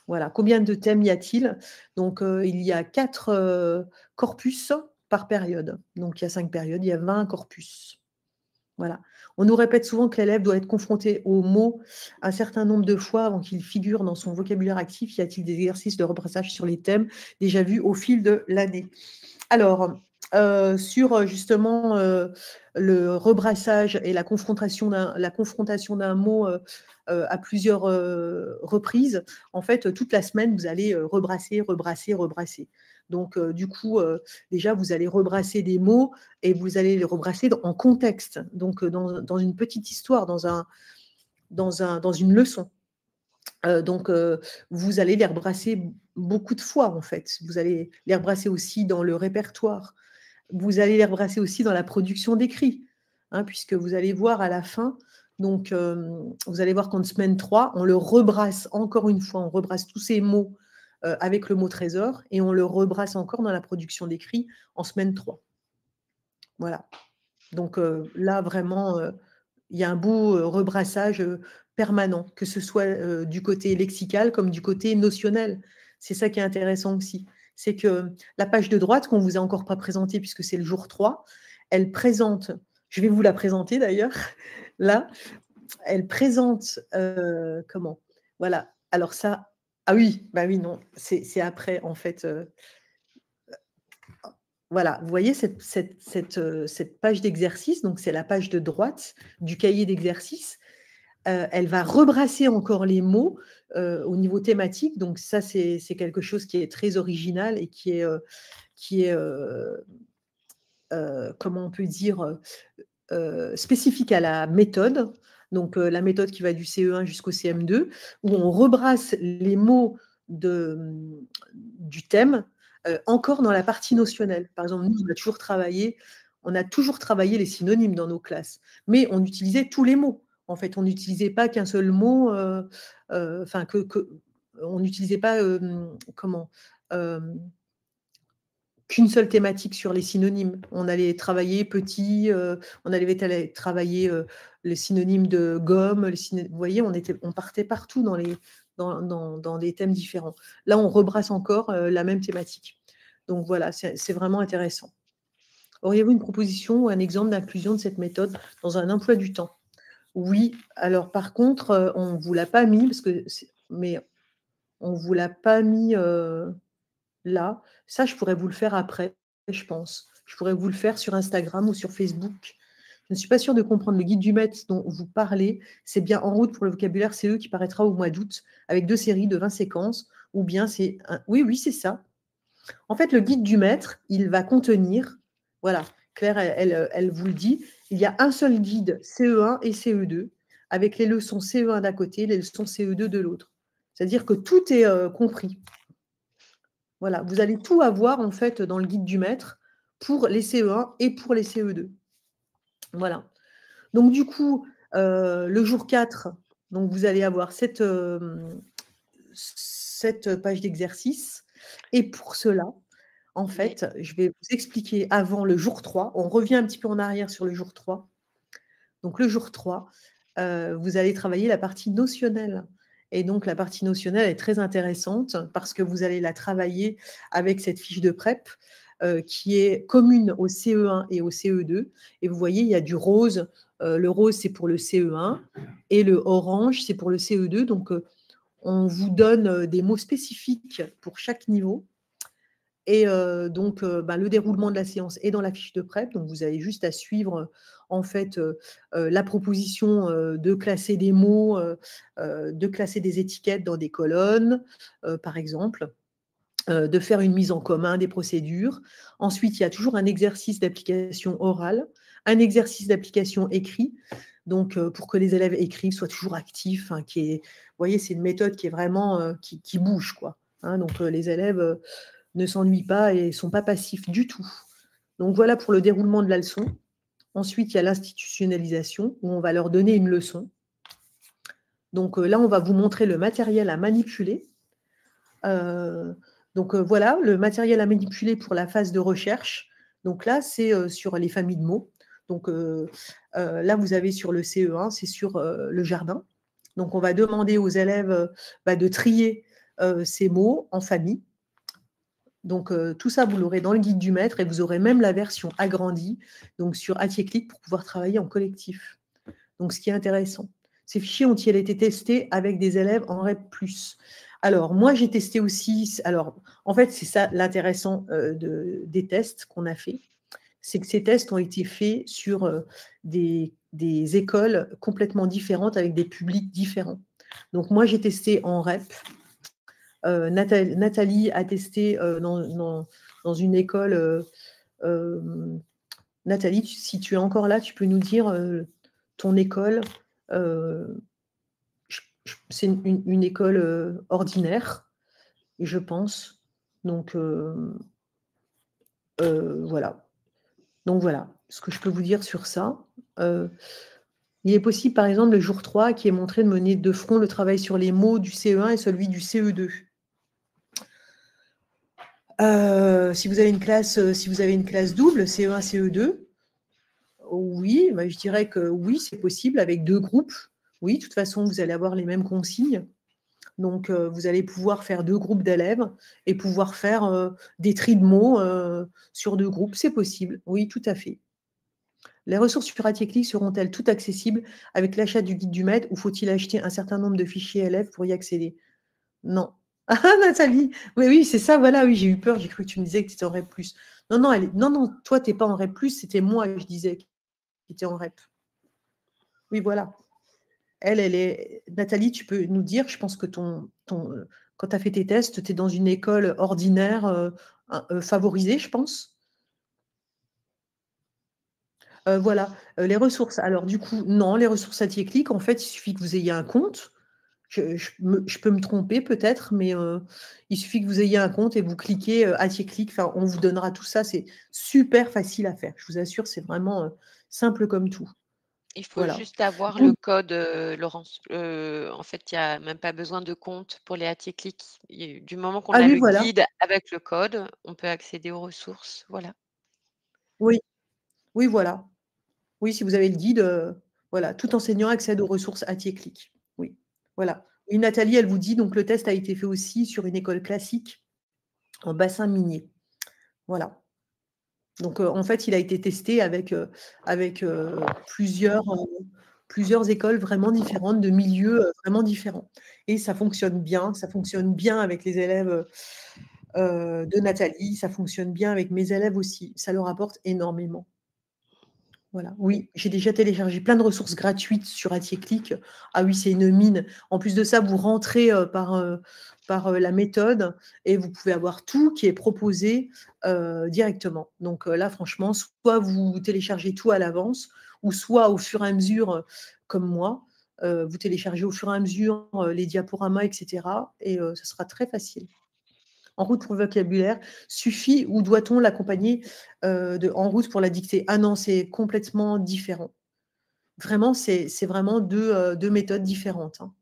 Speaker 2: Voilà. Combien de thèmes y a-t-il? Donc, il y a 4 corpus par période. Donc, il y a 5 périodes, il y a 20 corpus. Voilà. On nous répète souvent que l'élève doit être confronté aux mots un certain nombre de fois avant qu'il figure dans son vocabulaire actif. Y a-t-il des exercices de rebrassage sur les thèmes déjà vus au fil de l'année? Alors, sur justement le rebrassage et la confrontation d'un mot à plusieurs reprises, en fait, toute la semaine, vous allez rebrasser. Donc, du coup, déjà, vous allez rebrasser des mots et vous allez les rebrasser en contexte, donc dans une petite histoire, dans une leçon. Donc, vous allez les rebrasser beaucoup de fois, en fait. Vous allez les rebrasser aussi dans le répertoire. Vous allez les rebrasser aussi dans la production d'écrit, puisque vous allez voir à la fin, donc vous allez voir qu'en semaine 3, on le rebrasse encore une fois, on rebrasse tous ces mots avec le mot trésor et on le rebrasse encore dans la production d'écrit en semaine 3. Voilà. Donc là, vraiment, il y a un beau rebrassage permanent, que ce soit du côté lexical comme du côté notionnel. C'est ça qui est intéressant aussi. C'est que la page de droite, qu'on ne vous a encore pas présentée puisque c'est le jour 3, elle présente, je vais vous la présenter d'ailleurs, là, elle présente, comment? Voilà, alors ça, ah oui, non, c'est après en fait. Voilà, vous voyez cette page d'exercice, donc c'est la page de droite du cahier d'exercice. Elle va rebrasser encore les mots au niveau thématique. Donc ça, c'est quelque chose qui est très original et qui est comment on peut dire, spécifique à la méthode. Donc la méthode qui va du CE1 jusqu'au CM2, où on rebrasse les mots du thème encore dans la partie notionnelle. Par exemple, nous, on a toujours travaillé les synonymes dans nos classes, mais on utilisait tous les mots. En fait, on n'utilisait pas qu'un seul mot, on n'utilisait pas qu'une seule thématique sur les synonymes. On allait travailler petit, on allait travailler les synonymes de gomme. Vous voyez, on partait partout dans des thèmes différents. Là, on rebrasse encore la même thématique. Donc voilà, c'est vraiment intéressant. Auriez-vous une proposition ou un exemple d'inclusion de cette méthode dans un emploi du temps? Oui. Alors par contre, on ne vous l'a pas mis, mais on ne vous l'a pas mis là. Ça, je pourrais vous le faire après, je pense. Je pourrais vous le faire sur Instagram ou sur Facebook. Je ne suis pas sûre de comprendre le guide du maître dont vous parlez. C'est bien En route pour le vocabulaire CE qui paraîtra au mois d'août avec 2 séries de 20 séquences. Ou bien c'est... Oui, c'est ça. En fait, le guide du maître, il va contenir... Voilà, Claire, elle vous le dit. Il y a un seul guide CE1 et CE2 avec les leçons CE1 d'un côté et les leçons CE2 de l'autre. C'est-à-dire que tout est compris. Voilà, vous allez tout avoir en fait dans le guide du maître pour les CE1 et pour les CE2. Voilà. Donc du coup, le jour 4, donc vous allez avoir cette page d'exercice. Et pour cela, en fait, je vais vous expliquer avant le jour 3. On revient un petit peu en arrière sur le jour 3. Donc le jour 3, vous allez travailler la partie notionnelle. Et donc la partie notionnelle est très intéressante parce que vous allez la travailler avec cette fiche de prep qui est commune au CE1 et au CE2. Et vous voyez, il y a du rose. Le rose, c'est pour le CE1 et le orange, c'est pour le CE2. Donc, on vous donne des mots spécifiques pour chaque niveau. Et donc, le déroulement de la séance est dans la fiche de prep. Donc, vous avez juste à suivre, en fait, la proposition de classer des mots, de classer des étiquettes dans des colonnes, par exemple, de faire une mise en commun des procédures. Ensuite, il y a toujours un exercice d'application orale, un exercice d'application écrit. Donc, pour que les élèves écrivent, soient toujours actifs, hein, vous voyez, c'est une méthode qui est vraiment qui bouge, quoi. Hein, donc, les élèves ne s'ennuient pas et ne sont pas passifs du tout. Donc, voilà pour le déroulement de la leçon. Ensuite, il y a l'institutionnalisation, où on va leur donner une leçon. Donc, là, on va vous montrer le matériel à manipuler. Donc, voilà, le matériel à manipuler pour la phase de recherche. Donc là, c'est sur les familles de mots. Donc, là, vous avez sur le CE1, c'est sur le jardin. Donc, on va demander aux élèves de trier ces mots en famille. Donc, tout ça, vous l'aurez dans le guide du maître et vous aurez même la version agrandie donc sur Atieclic pour pouvoir travailler en collectif. Donc, ce qui est intéressant. Ces fichiers ont-ils été testés avec des élèves en REP+. Alors, moi, j'ai testé aussi. Alors, en fait, c'est ça l'intéressant des tests qu'on a fait. C'est que ces tests ont été faits sur des écoles complètement différentes avec des publics différents. Donc, moi, j'ai testé en REP. Nathalie a testé dans une école. Nathalie, si tu es encore là, tu peux nous dire ton école. C'est une école ordinaire, je pense. Donc, voilà. Donc, voilà ce que je peux vous dire sur ça. Il est possible, par exemple, le jour 3, qui est montré de mener de front le travail sur les mots du CE1 et celui du CE2. Si vous avez une classe double, CE1, CE2, oui, je dirais que oui, c'est possible avec 2 groupes. Oui, de toute façon, vous allez avoir les mêmes consignes. Donc, vous allez pouvoir faire 2 groupes d'élèves et pouvoir faire des tris de mots sur 2 groupes. C'est possible, oui, tout à fait. Les ressources sur Atieclic seront-elles toutes accessibles avec l'achat du guide du maître ou faut-il acheter un certain nombre de fichiers élèves pour y accéder? Non. Ah, Nathalie, oui, c'est ça, voilà, oui, j'ai eu peur, j'ai cru que tu me disais que tu étais en REP+. Non, toi, tu n'es pas en REP+, c'était moi, je disais, qui était en REP. Oui, voilà. Elle est. Nathalie, tu peux nous dire, je pense que quand tu as fait tes tests, tu es dans une école ordinaire favorisée, je pense. Voilà. Les ressources. Alors, du coup, non, les ressources Atieclic, en fait, il suffit que vous ayez un compte. Je peux me tromper peut-être, mais il suffit que vous ayez un compte et vous cliquez Atieclic. Enfin, on vous donnera tout ça. C'est super facile à faire. Je vous assure, c'est vraiment simple comme tout.
Speaker 3: Il faut
Speaker 2: Voilà.
Speaker 3: juste avoir le code, Laurence. En fait, il n'y a même pas besoin de compte pour les Atieclic. Du moment qu'on a
Speaker 2: oui,
Speaker 3: le
Speaker 2: voilà.
Speaker 3: guide avec le code, on peut accéder aux ressources. Voilà.
Speaker 2: Oui, oui, voilà. Oui, si vous avez le guide, voilà, tout enseignant accède aux ressources Atieclic. Oui, voilà. Et Nathalie, elle vous dit, donc le test a été fait aussi sur une école classique en bassin minier. Voilà. Donc, en fait, il a été testé avec plusieurs écoles vraiment différentes, de milieux vraiment différents. Et ça fonctionne bien avec les élèves de Nathalie, ça fonctionne bien avec mes élèves aussi. Ça leur apporte énormément. Voilà. Oui, j'ai déjà téléchargé plein de ressources gratuites sur Atieclic. Ah oui, c'est une mine. En plus de ça, vous rentrez par la méthode et vous pouvez avoir tout qui est proposé directement. Donc là, franchement, soit vous téléchargez tout à l'avance, ou soit au fur et à mesure, comme moi, vous téléchargez au fur et à mesure les diaporamas, etc. Et ça sera très facile. En route pour le vocabulaire suffit ou doit-on l'accompagner de En route pour la dictée? Ah non, c'est complètement différent. Vraiment, c'est vraiment deux méthodes différentes. Hein.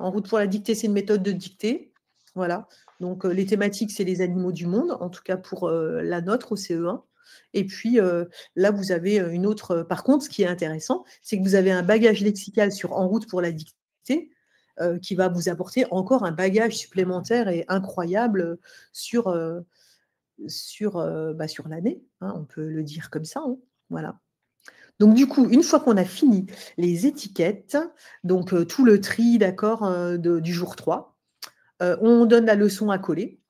Speaker 2: En route pour la dictée, c'est une méthode de dictée. Voilà. Donc, les thématiques, c'est les animaux du monde, en tout cas pour la nôtre au CE1. Et puis, là, vous avez une autre… Par contre, ce qui est intéressant, c'est que vous avez un bagage lexical sur En route pour la dictée qui va vous apporter encore un bagage supplémentaire et incroyable sur l'année. Hein, on peut le dire comme ça. Hein, voilà. Donc, du coup, une fois qu'on a fini les étiquettes, donc tout le tri, d'accord, du jour 3, on donne la leçon à coller.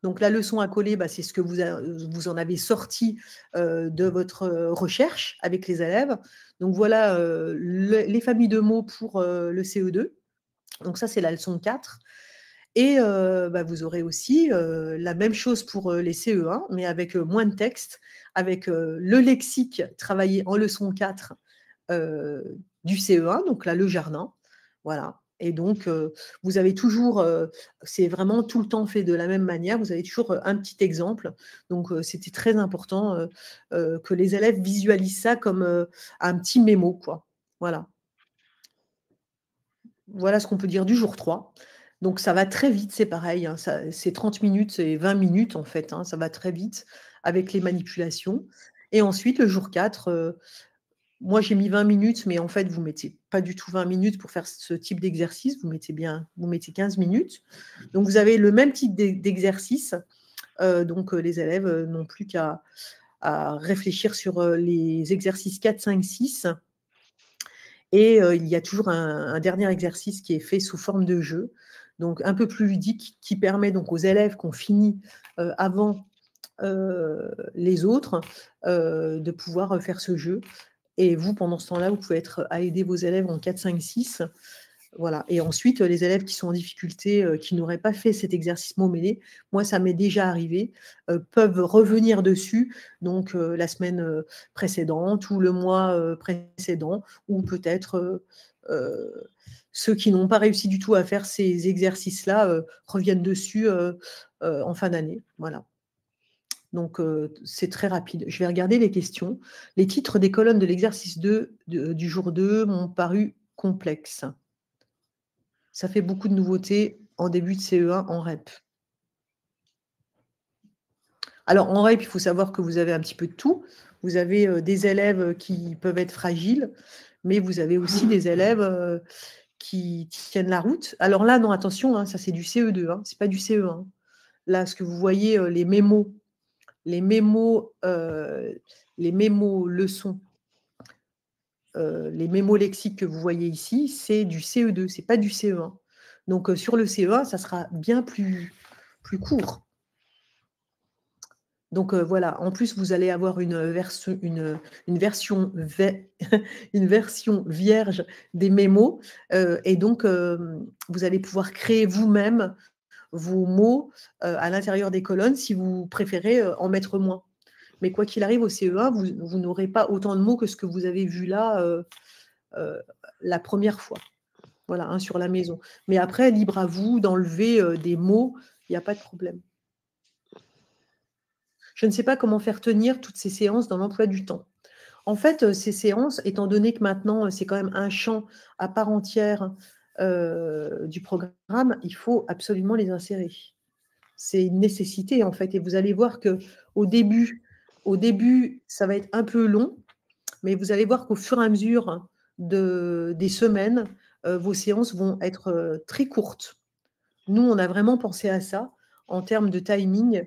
Speaker 2: Donc, la leçon à coller, c'est ce que vous en avez sorti de votre recherche avec les élèves. Donc, voilà les familles de mots pour le CE2. Donc, ça, c'est la leçon 4. Et vous aurez aussi la même chose pour les CE1, mais avec moins de texte, avec le lexique travaillé en leçon 4 du CE1, donc là, le jardin. Voilà. Et donc, vous avez toujours, c'est vraiment tout le temps fait de la même manière, vous avez toujours un petit exemple. Donc, c'était très important que les élèves visualisent ça comme un petit mémo, quoi. Voilà. Voilà ce qu'on peut dire du jour 3. Donc, ça va très vite, c'est pareil. Hein, c'est 30 minutes et 20 minutes, en fait. Hein, ça va très vite avec les manipulations. Et ensuite, le jour 4, moi, j'ai mis 20 minutes, mais en fait, vous ne mettez pas du tout 20 minutes pour faire ce type d'exercice. Vous mettez 15 minutes. Donc, vous avez le même type d'exercice. Donc, les élèves n'ont plus qu'à réfléchir sur les exercices 4, 5, 6. Et il y a toujours un dernier exercice qui est fait sous forme de jeu, donc un peu plus ludique, qui permet donc aux élèves qui ont fini avant les autres de pouvoir faire ce jeu. Et vous, pendant ce temps-là, vous pouvez être à aider vos élèves en 4, 5, 6. Voilà. Et ensuite, les élèves qui sont en difficulté, qui n'auraient pas fait cet exercice mot mêlé, moi, ça m'est déjà arrivé, peuvent revenir dessus, donc la semaine précédente ou le mois précédent, ou peut-être ceux qui n'ont pas réussi du tout à faire ces exercices-là reviennent dessus en fin d'année. Voilà. Donc, c'est très rapide. Je vais regarder les questions. Les titres des colonnes de l'exercice 2 du jour 2 m'ont paru complexes. Ça fait beaucoup de nouveautés en début de CE1 en REP. Alors, en REP, il faut savoir que vous avez un petit peu de tout. Vous avez des élèves qui peuvent être fragiles, mais vous avez aussi des élèves qui tiennent la route. Alors là, non, attention, hein, ça c'est du CE2, hein, ce n'est pas du CE1. Là, ce que vous voyez, les mémos leçons, les mémos lexiques que vous voyez ici, c'est du CE2, ce n'est pas du CE1. Donc, sur le CE1, ça sera bien plus court. Donc, voilà. En plus, vous allez avoir une version vierge des mémos. Et donc, vous allez pouvoir créer vous-même vos mots à l'intérieur des colonnes si vous préférez en mettre moins. Mais quoi qu'il arrive, au CE1, vous n'aurez pas autant de mots que ce que vous avez vu là la première fois. Voilà, hein, sur la maison. Mais après, libre à vous d'enlever des mots, il n'y a pas de problème. Je ne sais pas comment faire tenir toutes ces séances dans l'emploi du temps. En fait, ces séances, étant donné que maintenant, c'est quand même un champ à part entière du programme, il faut absolument les insérer. C'est une nécessité, en fait. Et vous allez voir qu'au début, ça va être un peu long, mais vous allez voir qu'au fur et à mesure des semaines, vos séances vont être très courtes. Nous, on a vraiment pensé à ça en termes de timing.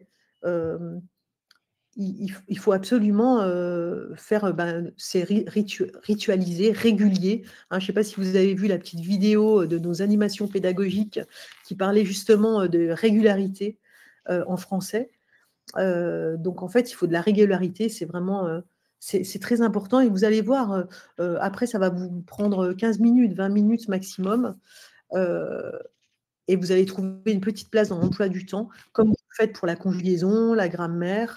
Speaker 2: Il faut absolument faire c'est ritualisé, régulier. Hein, je ne sais pas si vous avez vu la petite vidéo de nos animations pédagogiques qui parlait justement de régularité en français. Donc, en fait, il faut de la régularité. C'est vraiment c'est très important. Et vous allez voir, après, ça va vous prendre 15 minutes, 20 minutes maximum. Et vous allez trouver une petite place dans l'emploi du temps, comme vous faites pour la conjugaison, la grammaire.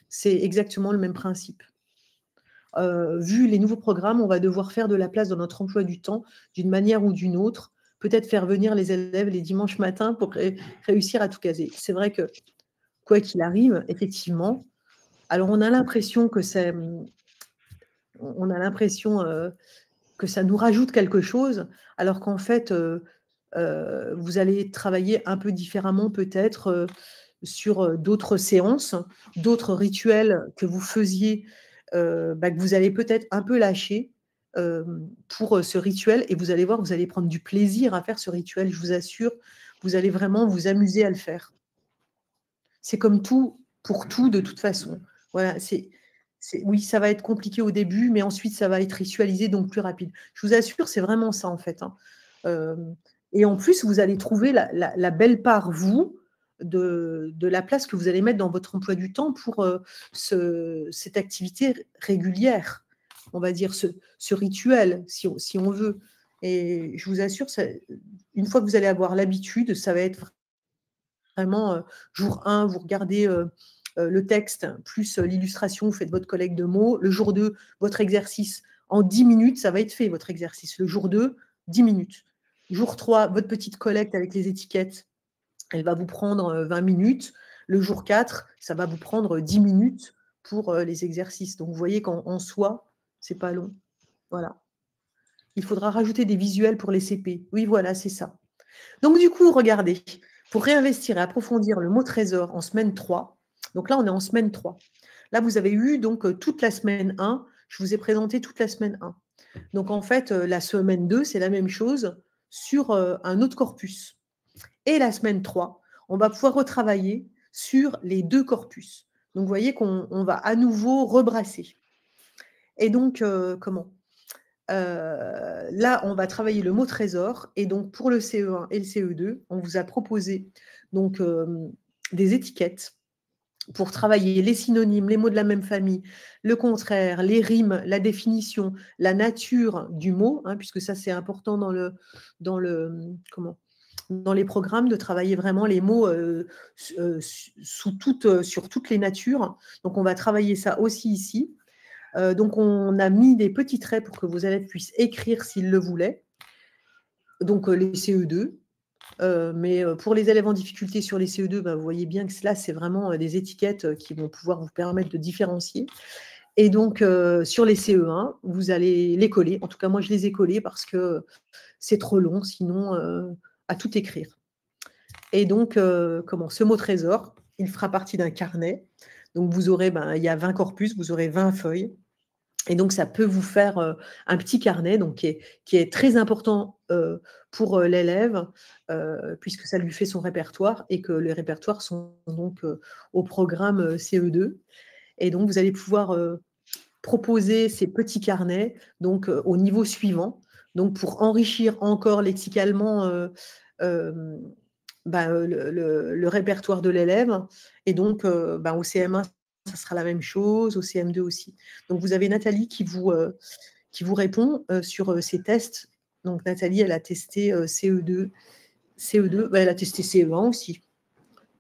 Speaker 2: C'est exactement le même principe. Vu les nouveaux programmes, on va devoir faire de la place dans notre emploi du temps d'une manière ou d'une autre peut-être faire venir les élèves les dimanches matins pour réussir à tout caser. C'est vrai que, quoi qu'il arrive, effectivement, alors on a l'impression que que ça nous rajoute quelque chose, alors qu'en fait, vous allez travailler un peu différemment peut-être sur d'autres séances, d'autres rituels que vous faisiez, que vous allez peut-être un peu lâcher pour ce rituel, et vous allez voir, vous allez prendre du plaisir à faire ce rituel, je vous assure, vous allez vraiment vous amuser à le faire. C'est comme tout, pour tout de toute façon. Voilà, oui, ça va être compliqué au début, mais ensuite, ça va être ritualisé, donc plus rapide. Je vous assure, c'est vraiment ça, en fait. Et en plus, vous allez trouver la belle part, vous, de la place que vous allez mettre dans votre emploi du temps pour cette activité régulière, on va dire, ce rituel, si on veut. Et je vous assure, une fois que vous allez avoir l'habitude, ça va être vraiment jour 1, vous regardez le texte plus l'illustration, vous faites votre collecte de mots. Le jour 2, votre exercice. En 10 minutes, ça va être fait, votre exercice. Le jour 2, 10 minutes. Jour 3, votre petite collecte avec les étiquettes, elle va vous prendre 20 minutes. Le jour 4, ça va vous prendre 10 minutes pour les exercices. Donc, vous voyez qu'en soi, c'est pas long. Voilà. Il faudra rajouter des visuels pour les CP. Oui, voilà, c'est ça. Donc, du coup, regardez, pour réinvestir et approfondir le mot trésor en semaine 3, donc là, on est en semaine 3. Là, vous avez eu donc toute la semaine 1. Je vous ai présenté toute la semaine 1. Donc, en fait, la semaine 2, c'est la même chose sur un autre corpus. Et la semaine 3, on va pouvoir retravailler sur les 2 corpus. Donc, vous voyez qu'on va à nouveau rebrasser. Et donc, là, on va travailler le mot trésor. Et donc, pour le CE1 et le CE2, on vous a proposé donc, des étiquettes pour travailler les synonymes, les mots de la même famille, le contraire, les rimes, la définition, la nature du mot, puisque ça, c'est important dans les programmes, de travailler vraiment les mots sur toutes les natures. Donc, on va travailler ça aussi ici. Donc, on a mis des petits traits pour que vos élèves puissent écrire s'ils le voulaient. Donc, les CE2. Mais pour les élèves en difficulté sur les CE2, vous voyez bien que là, c'est vraiment des étiquettes qui vont pouvoir vous permettre de différencier. Et donc, sur les CE1, vous allez les coller. En tout cas, moi, je les ai collés parce que c'est trop long, sinon, à tout écrire. Et donc, ce mot trésor, il fera partie d'un carnet. Donc, vous aurez, il y a 20 corpus, vous aurez 20 feuilles. Et donc, ça peut vous faire un petit carnet donc, qui est très important pour l'élève, puisque ça lui fait son répertoire et que les répertoires sont donc au programme CE2. Et donc, vous allez pouvoir proposer ces petits carnets donc, au niveau suivant, donc pour enrichir encore lexicalement le répertoire de l'élève. Et donc, au CM1, ça sera la même chose, au CM2 aussi. Donc, vous avez Nathalie qui vous répond sur ces tests. Donc, Nathalie, elle a testé CE2, elle a testé CE1 aussi.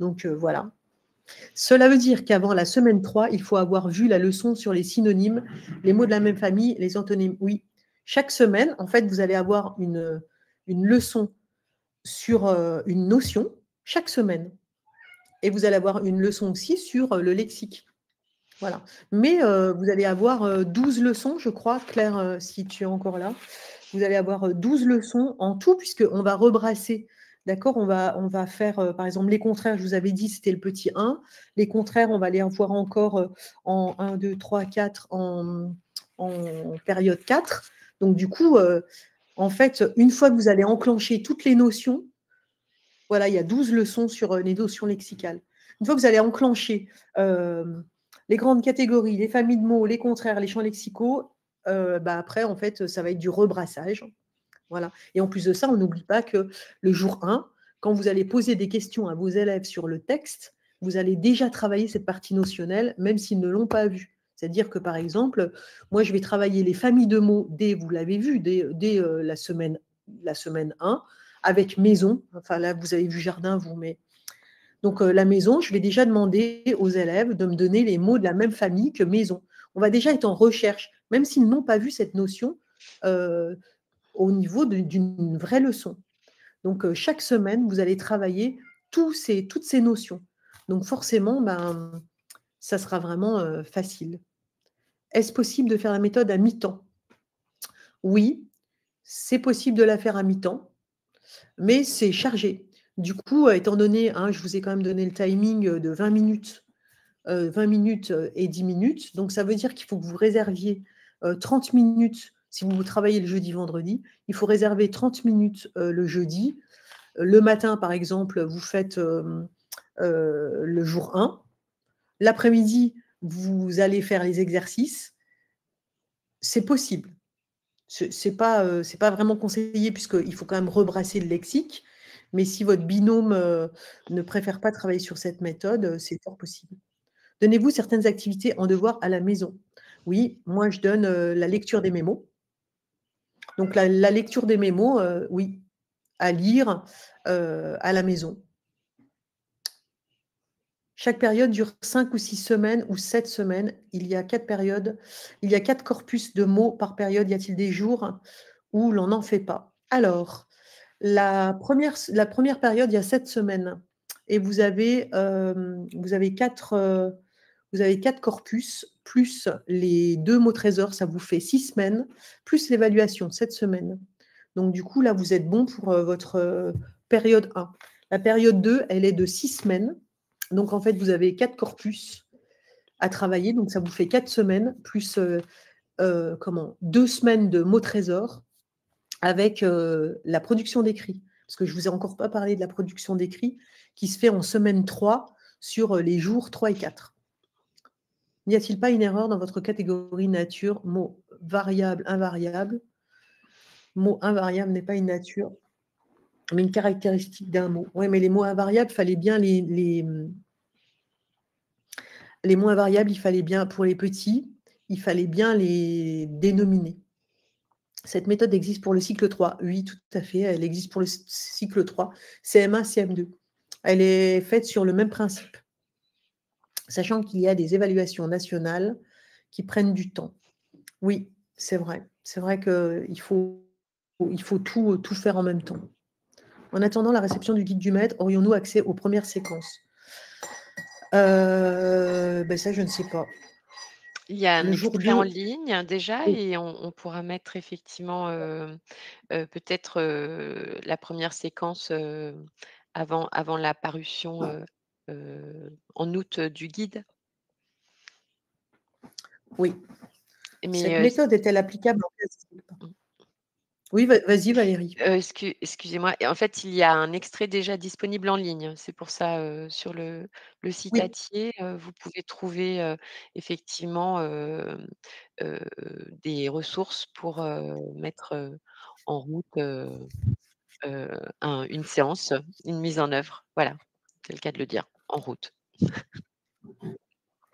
Speaker 2: Donc, voilà. Cela veut dire qu'avant la semaine 3, il faut avoir vu la leçon sur les synonymes, les mots de la même famille, les antonymes. Oui, chaque semaine, en fait, vous allez avoir une leçon sur une notion, chaque semaine. Et vous allez avoir une leçon aussi sur le lexique. Voilà. Mais vous allez avoir 12 leçons, je crois, Claire, si tu es encore là. Vous allez avoir 12 leçons en tout, puisqu'on va rebrasser. D'accord, on va faire, par exemple, les contraires, je vous avais dit, c'était le petit 1. Les contraires, on va les revoir encore en 1, 2, 3, 4, en période 4. Donc, du coup, en fait, une fois que vous allez enclencher toutes les notions, voilà, il y a 12 leçons sur les notions lexicales. Une fois que vous allez enclencher les grandes catégories, les familles de mots, les contraires, les champs lexicaux, après, en fait, ça va être du rebrassage. Voilà. Et en plus de ça, on n'oublie pas que le jour 1, quand vous allez poser des questions à vos élèves sur le texte, vous allez déjà travailler cette partie notionnelle, même s'ils ne l'ont pas vue. C'est-à-dire que, par exemple, moi, je vais travailler les familles de mots vous l'avez vu, dès la semaine 1, avec maison. Enfin, là, vous avez vu jardin, vous, mais... Donc, la maison, je vais déjà demander aux élèves de me donner les mots de la même famille que maison. On va déjà être en recherche, même s'ils n'ont pas vu cette notion au niveau d'une vraie leçon. Donc, chaque semaine, vous allez travailler toutes ces notions. Donc, forcément, ça sera vraiment facile. Est-ce possible de faire la méthode à mi-temps? Oui, c'est possible de la faire à mi-temps, mais c'est chargé. Du coup, étant donné, je vous ai quand même donné le timing de 20 minutes, 20 minutes et 10 minutes, donc ça veut dire qu'il faut que vous réserviez 30 minutes si vous travaillez le jeudi, vendredi. Il faut réserver 30 minutes le jeudi. Le matin, par exemple, vous faites le jour 1. L'après-midi, vous allez faire les exercices. C'est possible. Ce n'est pas vraiment conseillé puisqu'il faut quand même rebrasser le lexique. Mais si votre binôme ne préfère pas travailler sur cette méthode, c'est fort possible. Donnez-vous certaines activités en devoir à la maison. Oui, moi, je donne la lecture des mémos. Donc, la lecture des mémos, oui, à lire à la maison. Chaque période dure 5 ou 6 semaines ou 7 semaines. Il y a 4 périodes. Il y a 4 corpus de mots par période. Y a-t-il des jours où l'on n'en fait pas? Alors, la première période, il y a 7 semaines. Et vous avez 4 corpus, plus les 2 mots trésors, ça vous fait 6 semaines, plus l'évaluation, 7 semaines. Donc, du coup, là, vous êtes bon pour votre période 1. La période 2, elle est de 6 semaines. Donc, en fait, vous avez 4 corpus à travailler. Donc, ça vous fait 4 semaines, plus 2 semaines de mots trésors avec la production d'écrit. Parce que je ne vous ai encore pas parlé de la production d'écrit qui se fait en semaine 3 sur les jours 3 et 4. N'y a-t-il pas une erreur dans votre catégorie nature? Mot variable, invariable. Mot invariable n'est pas une nature, mais une caractéristique d'un mot. Oui, mais les mots invariables, il fallait bien les mots invariables, il fallait bien, pour les petits, il fallait bien les dénominer. Cette méthode existe pour le cycle 3. Oui, tout à fait, elle existe pour le cycle 3, CM1, CM2. Elle est faite sur le même principe, sachant qu'il y a des évaluations nationales qui prennent du temps. Oui, c'est vrai. C'est vrai qu'il faut tout faire en même temps. En attendant la réception du guide du maître, aurions-nous accès aux premières séquences? Ça, je ne sais pas.
Speaker 3: Il y a un
Speaker 2: Le jour
Speaker 3: extrait en
Speaker 2: 2,
Speaker 3: ligne déjà
Speaker 2: oui.
Speaker 3: et on pourra mettre effectivement peut-être la première séquence avant la parution en août du guide.
Speaker 2: Oui. Cette
Speaker 3: Mais
Speaker 2: méthode est-elle applicable en cas? Oui, vas-y Valérie.
Speaker 3: excusez-moi. Et en fait, il y a un extrait déjà disponible en ligne. C'est pour ça, sur le site
Speaker 2: Oui.
Speaker 3: Atier, vous pouvez trouver, effectivement, des ressources pour, mettre, en route, une séance, une mise en œuvre. Voilà, c'est le cas de le dire, en route.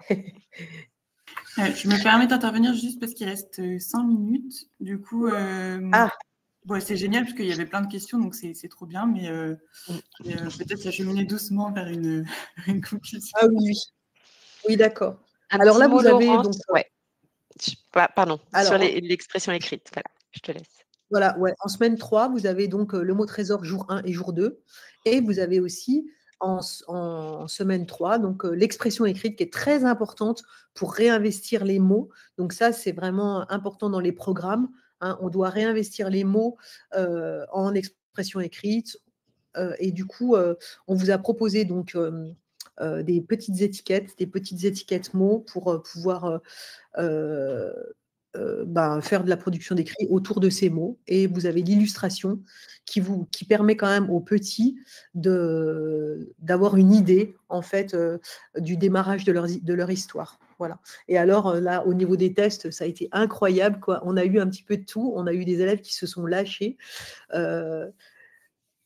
Speaker 1: Je me permets d'intervenir juste parce qu'il reste 5 minutes. Du coup, c'est génial parce qu'il y avait plein de questions, donc c'est trop bien, mais peut-être s'acheminer doucement vers une conclusion.
Speaker 2: Ah oui. Oui, d'accord.
Speaker 3: Un
Speaker 2: Alors
Speaker 3: petit
Speaker 2: là,
Speaker 3: mot,
Speaker 2: vous avez
Speaker 3: Laurence,
Speaker 2: donc
Speaker 3: ouais. Pardon, sur
Speaker 2: alors
Speaker 3: l'expression écrite. Voilà, je te laisse.
Speaker 2: voilà, ouais, en semaine 3, vous avez donc le mot trésor jour 1 et jour 2. Et vous avez aussi en semaine 3, donc l'expression écrite qui est très importante pour réinvestir les mots. Donc ça, c'est vraiment important dans les programmes. On doit réinvestir les mots en expression écrite. Et du coup, on vous a proposé donc des petites étiquettes mots pour pouvoir faire de la production d'écrit autour de ces mots. Et vous avez l'illustration qui permet quand même aux petits d'avoir une idée en fait du démarrage de leur histoire. Voilà. Et alors là, au niveau des tests, ça a été incroyable, quoi. On a eu un petit peu de tout. On a eu des élèves qui se sont lâchés.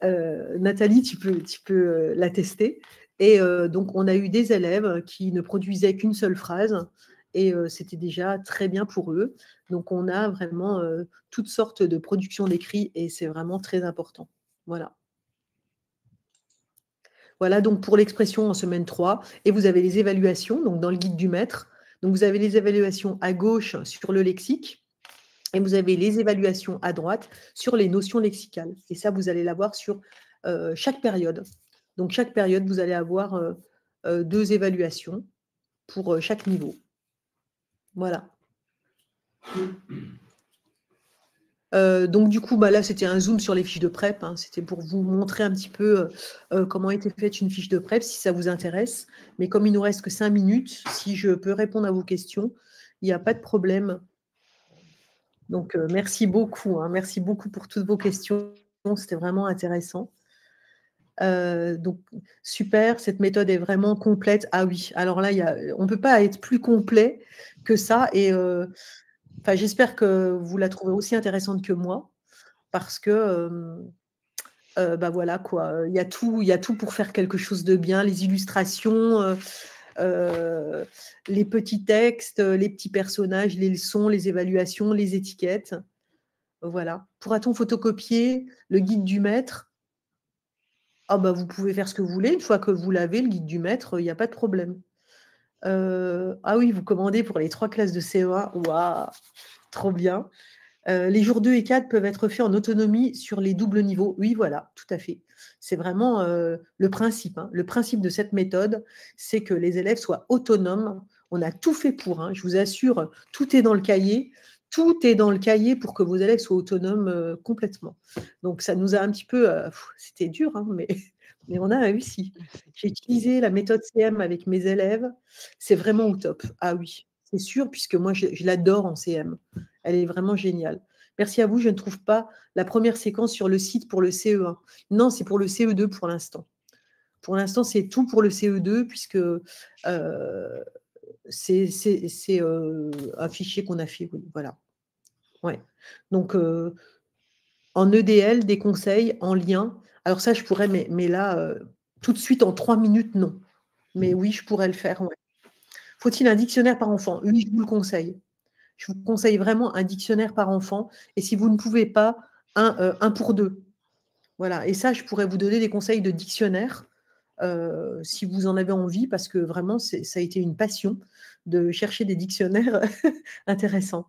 Speaker 2: Nathalie, tu peux l'attester. Et donc, on a eu des élèves qui ne produisaient qu'une seule phrase et c'était déjà très bien pour eux. Donc, on a vraiment toutes sortes de productions d'écrits et c'est vraiment très important. Voilà. Voilà donc pour l'expression en semaine 3. Et vous avez les évaluations donc dans le guide du maître. Donc, vous avez les évaluations à gauche sur le lexique Et vous avez les évaluations à droite sur les notions lexicales. Et ça, vous allez l'avoir sur chaque période. Donc, chaque période, vous allez avoir 2 évaluations pour chaque niveau. Voilà. Donc, du coup, là, c'était un zoom sur les fiches de prep. Hein. C'était pour vous montrer un petit peu comment était faite une fiche de prep, si ça vous intéresse. Mais comme il nous reste que 5 minutes, si je peux répondre à vos questions, il n'y a pas de problème. Donc, merci beaucoup. Hein. Merci beaucoup pour toutes vos questions. C'était vraiment intéressant. Donc, super. Cette méthode est vraiment complète. Ah oui, alors là, on ne peut pas être plus complet que ça. Et j'espère que vous la trouvez aussi intéressante que moi. Parce que, voilà, quoi. Il y a tout pour faire quelque chose de bien. Les illustrations, les petits textes, les petits personnages, les leçons, les évaluations, les étiquettes. Voilà. Pourra-t-on photocopier le guide du maître? Vous pouvez faire ce que vous voulez. Une fois que vous l'avez, le guide du maître, il n'y a pas de problème. Ah oui, vous commandez pour les 3 classes de CE1. Waouh, trop bien. Les jours 2 et 4 peuvent être faits en autonomie sur les doubles niveaux. Oui, voilà, tout à fait. C'est vraiment le principe. Hein. Le principe de cette méthode, c'est que les élèves soient autonomes. On a tout fait pour. Hein. Je vous assure, tout est dans le cahier. Tout est dans le cahier pour que vos élèves soient autonomes complètement. Donc, ça nous a un petit peu… c'était dur, hein, mais on a réussi. J'ai utilisé la méthode CM avec mes élèves. C'est vraiment au top. Ah oui, c'est sûr, puisque moi, je l'adore en CM. Elle est vraiment géniale. Merci à vous. Je ne trouve pas la première séquence sur le site pour le CE1. Non, c'est pour le CE2 pour l'instant. Pour l'instant, c'est tout pour le CE2, puisque c'est un fichier qu'on a fait. Oui, voilà. Ouais. Donc, en EDL, des conseils en lien. Alors ça, je pourrais, mais là, tout de suite, en 3 minutes, non. Mais oui, je pourrais le faire. Ouais. Faut-il un dictionnaire par enfant? Oui, je vous le conseille. Je vous conseille vraiment un dictionnaire par enfant. Et si vous ne pouvez pas, un pour 2. Voilà. Et ça, je pourrais vous donner des conseils de dictionnaire si vous en avez envie, parce que vraiment, ça a été une passion de chercher des dictionnaires intéressants.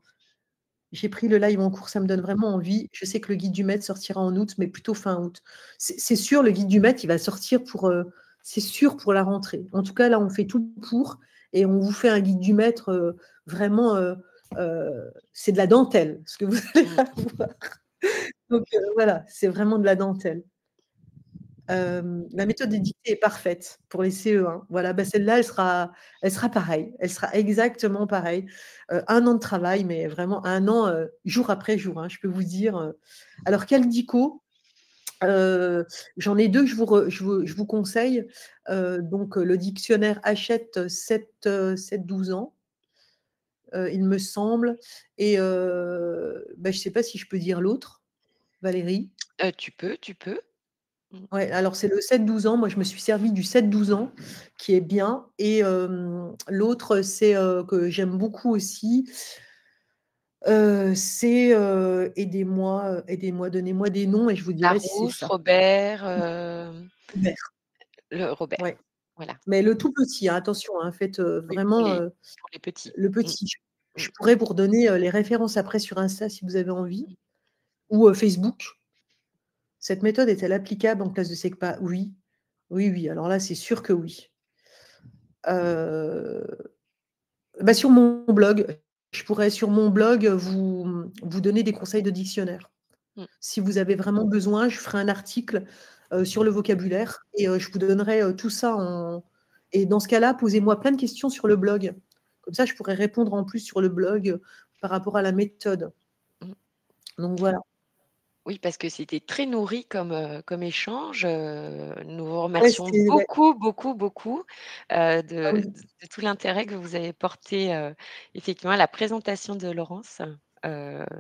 Speaker 2: J'ai pris le live en cours, ça me donne vraiment envie. Je sais que le guide du maître sortira en août, mais plutôt fin août. C'est sûr, le guide du maître, il va sortir c'est sûr pour la rentrée. En tout cas, là, on fait tout pour et on vous fait un guide du maître vraiment, c'est de la dentelle, ce que vous allez avoir. Donc, voilà, c'est vraiment de la dentelle. La méthode des dictées est parfaite pour les CE1. Voilà, celle-là, elle sera pareille. Elle sera exactement pareille. 1 an de travail, mais vraiment 1 an, jour après jour, hein, je peux vous dire. Alors, quel dico? J'en ai 2 que je vous conseille. Donc, le dictionnaire Hachette 7-12 ans, il me semble. Et je ne sais pas si je peux dire l'autre, Valérie.
Speaker 3: Tu peux.
Speaker 2: Ouais, alors c'est le 7-12 ans. Moi, je me suis servie du 7-12 ans, qui est bien. Et l'autre, c'est que j'aime beaucoup aussi. C'est aidez-moi, donnez-moi des noms et je vous dirai si c'est
Speaker 3: Larousse,
Speaker 2: ça.
Speaker 3: Robert,
Speaker 2: Robert.
Speaker 3: le Robert.
Speaker 2: Ouais.
Speaker 3: Voilà.
Speaker 2: Mais le tout petit, hein, attention, hein, faites
Speaker 3: Oui,
Speaker 2: vraiment
Speaker 3: pour les petits.
Speaker 2: le petit.
Speaker 3: Mmh.
Speaker 2: Je pourrais vous redonner les références après sur Insta si vous avez envie, ou Facebook. Cette méthode est-elle applicable en classe de SECPA? Oui. Oui. Alors là, c'est sûr que oui. Sur mon blog, je pourrais sur mon blog vous donner des conseils de dictionnaire. Si vous avez vraiment besoin, je ferai un article sur le vocabulaire et je vous donnerai tout ça Et dans ce cas-là, posez-moi plein de questions sur le blog. Comme ça, je pourrais répondre en plus sur le blog par rapport à la méthode. Donc voilà.
Speaker 3: Oui, parce que c'était très nourri comme échange. Nous vous
Speaker 2: Ouais,
Speaker 3: remercions
Speaker 2: ouais.
Speaker 3: beaucoup
Speaker 2: Ah
Speaker 3: de
Speaker 2: oui.
Speaker 3: de tout l'intérêt que vous avez porté, effectivement à la présentation de Laurence.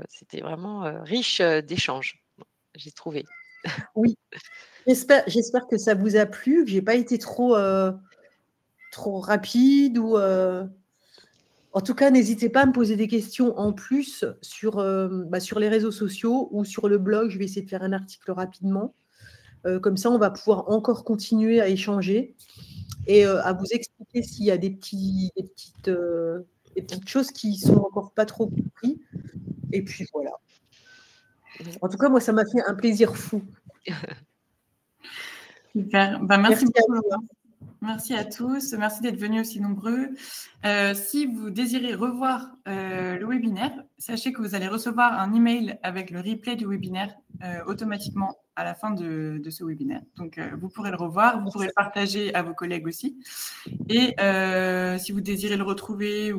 Speaker 3: C'était vraiment, riche, d'échanges, j'ai trouvé.
Speaker 2: Oui. J'espère que ça vous a plu, que j'ai pas été trop rapide ou en tout cas, n'hésitez pas à me poser des questions en plus sur les réseaux sociaux ou sur le blog. Je vais essayer de faire un article rapidement. Comme ça, on va pouvoir encore continuer à échanger et à vous expliquer s'il y a des petites choses qui sont encore pas trop comprises. Et puis voilà. En tout cas, moi, ça m'a fait un plaisir fou.
Speaker 1: Super. Merci beaucoup. Merci à tous. Merci d'être venus aussi nombreux. Si vous désirez revoir le webinaire, sachez que vous allez recevoir un email avec le replay du webinaire automatiquement à la fin de ce webinaire. Donc, vous pourrez le revoir. Vous pourrez le partager à vos collègues aussi. Et si vous désirez le retrouver,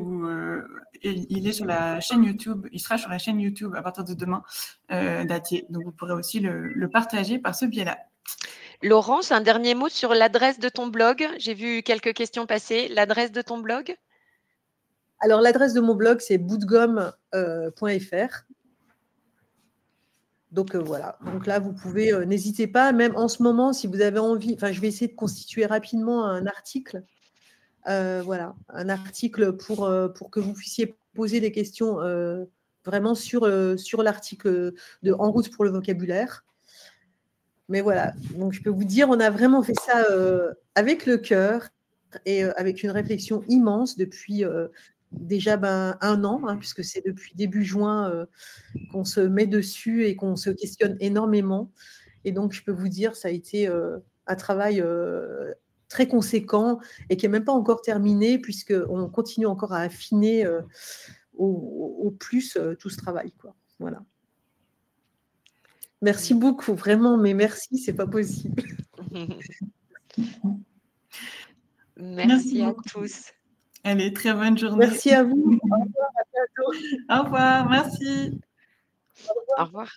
Speaker 1: il est sur la chaîne YouTube. Il sera sur la chaîne YouTube à partir de demain, d'Atier. Donc, vous pourrez aussi le partager par ce biais-là.
Speaker 3: Laurence, un dernier mot sur l'adresse de ton blog. J'ai vu quelques questions passer. L'adresse de ton blog?
Speaker 2: Alors, l'adresse de mon blog, c'est boutdegomme.fr. Donc, voilà. Donc là, vous pouvez, n'hésitez pas, même en ce moment, si vous avez envie, je vais essayer de constituer rapidement un article. Voilà, un article pour que vous puissiez poser des questions vraiment sur l'article de En route pour le vocabulaire. Mais voilà, donc je peux vous dire, on a vraiment fait ça avec le cœur et avec une réflexion immense depuis déjà 1 an, puisque c'est depuis début juin qu'on se met dessus et qu'on se questionne énormément. Et donc, je peux vous dire, ça a été un travail très conséquent et qui n'est même pas encore terminé, puisqu'on continue encore à affiner au plus tout ce travail, quoi. Voilà. Merci beaucoup, vraiment, mais merci, c'est pas possible.
Speaker 3: Merci à tous.
Speaker 1: Allez, très bonne journée.
Speaker 2: Merci à vous. Au revoir, à bientôt.
Speaker 1: Au revoir, merci.
Speaker 3: Au revoir.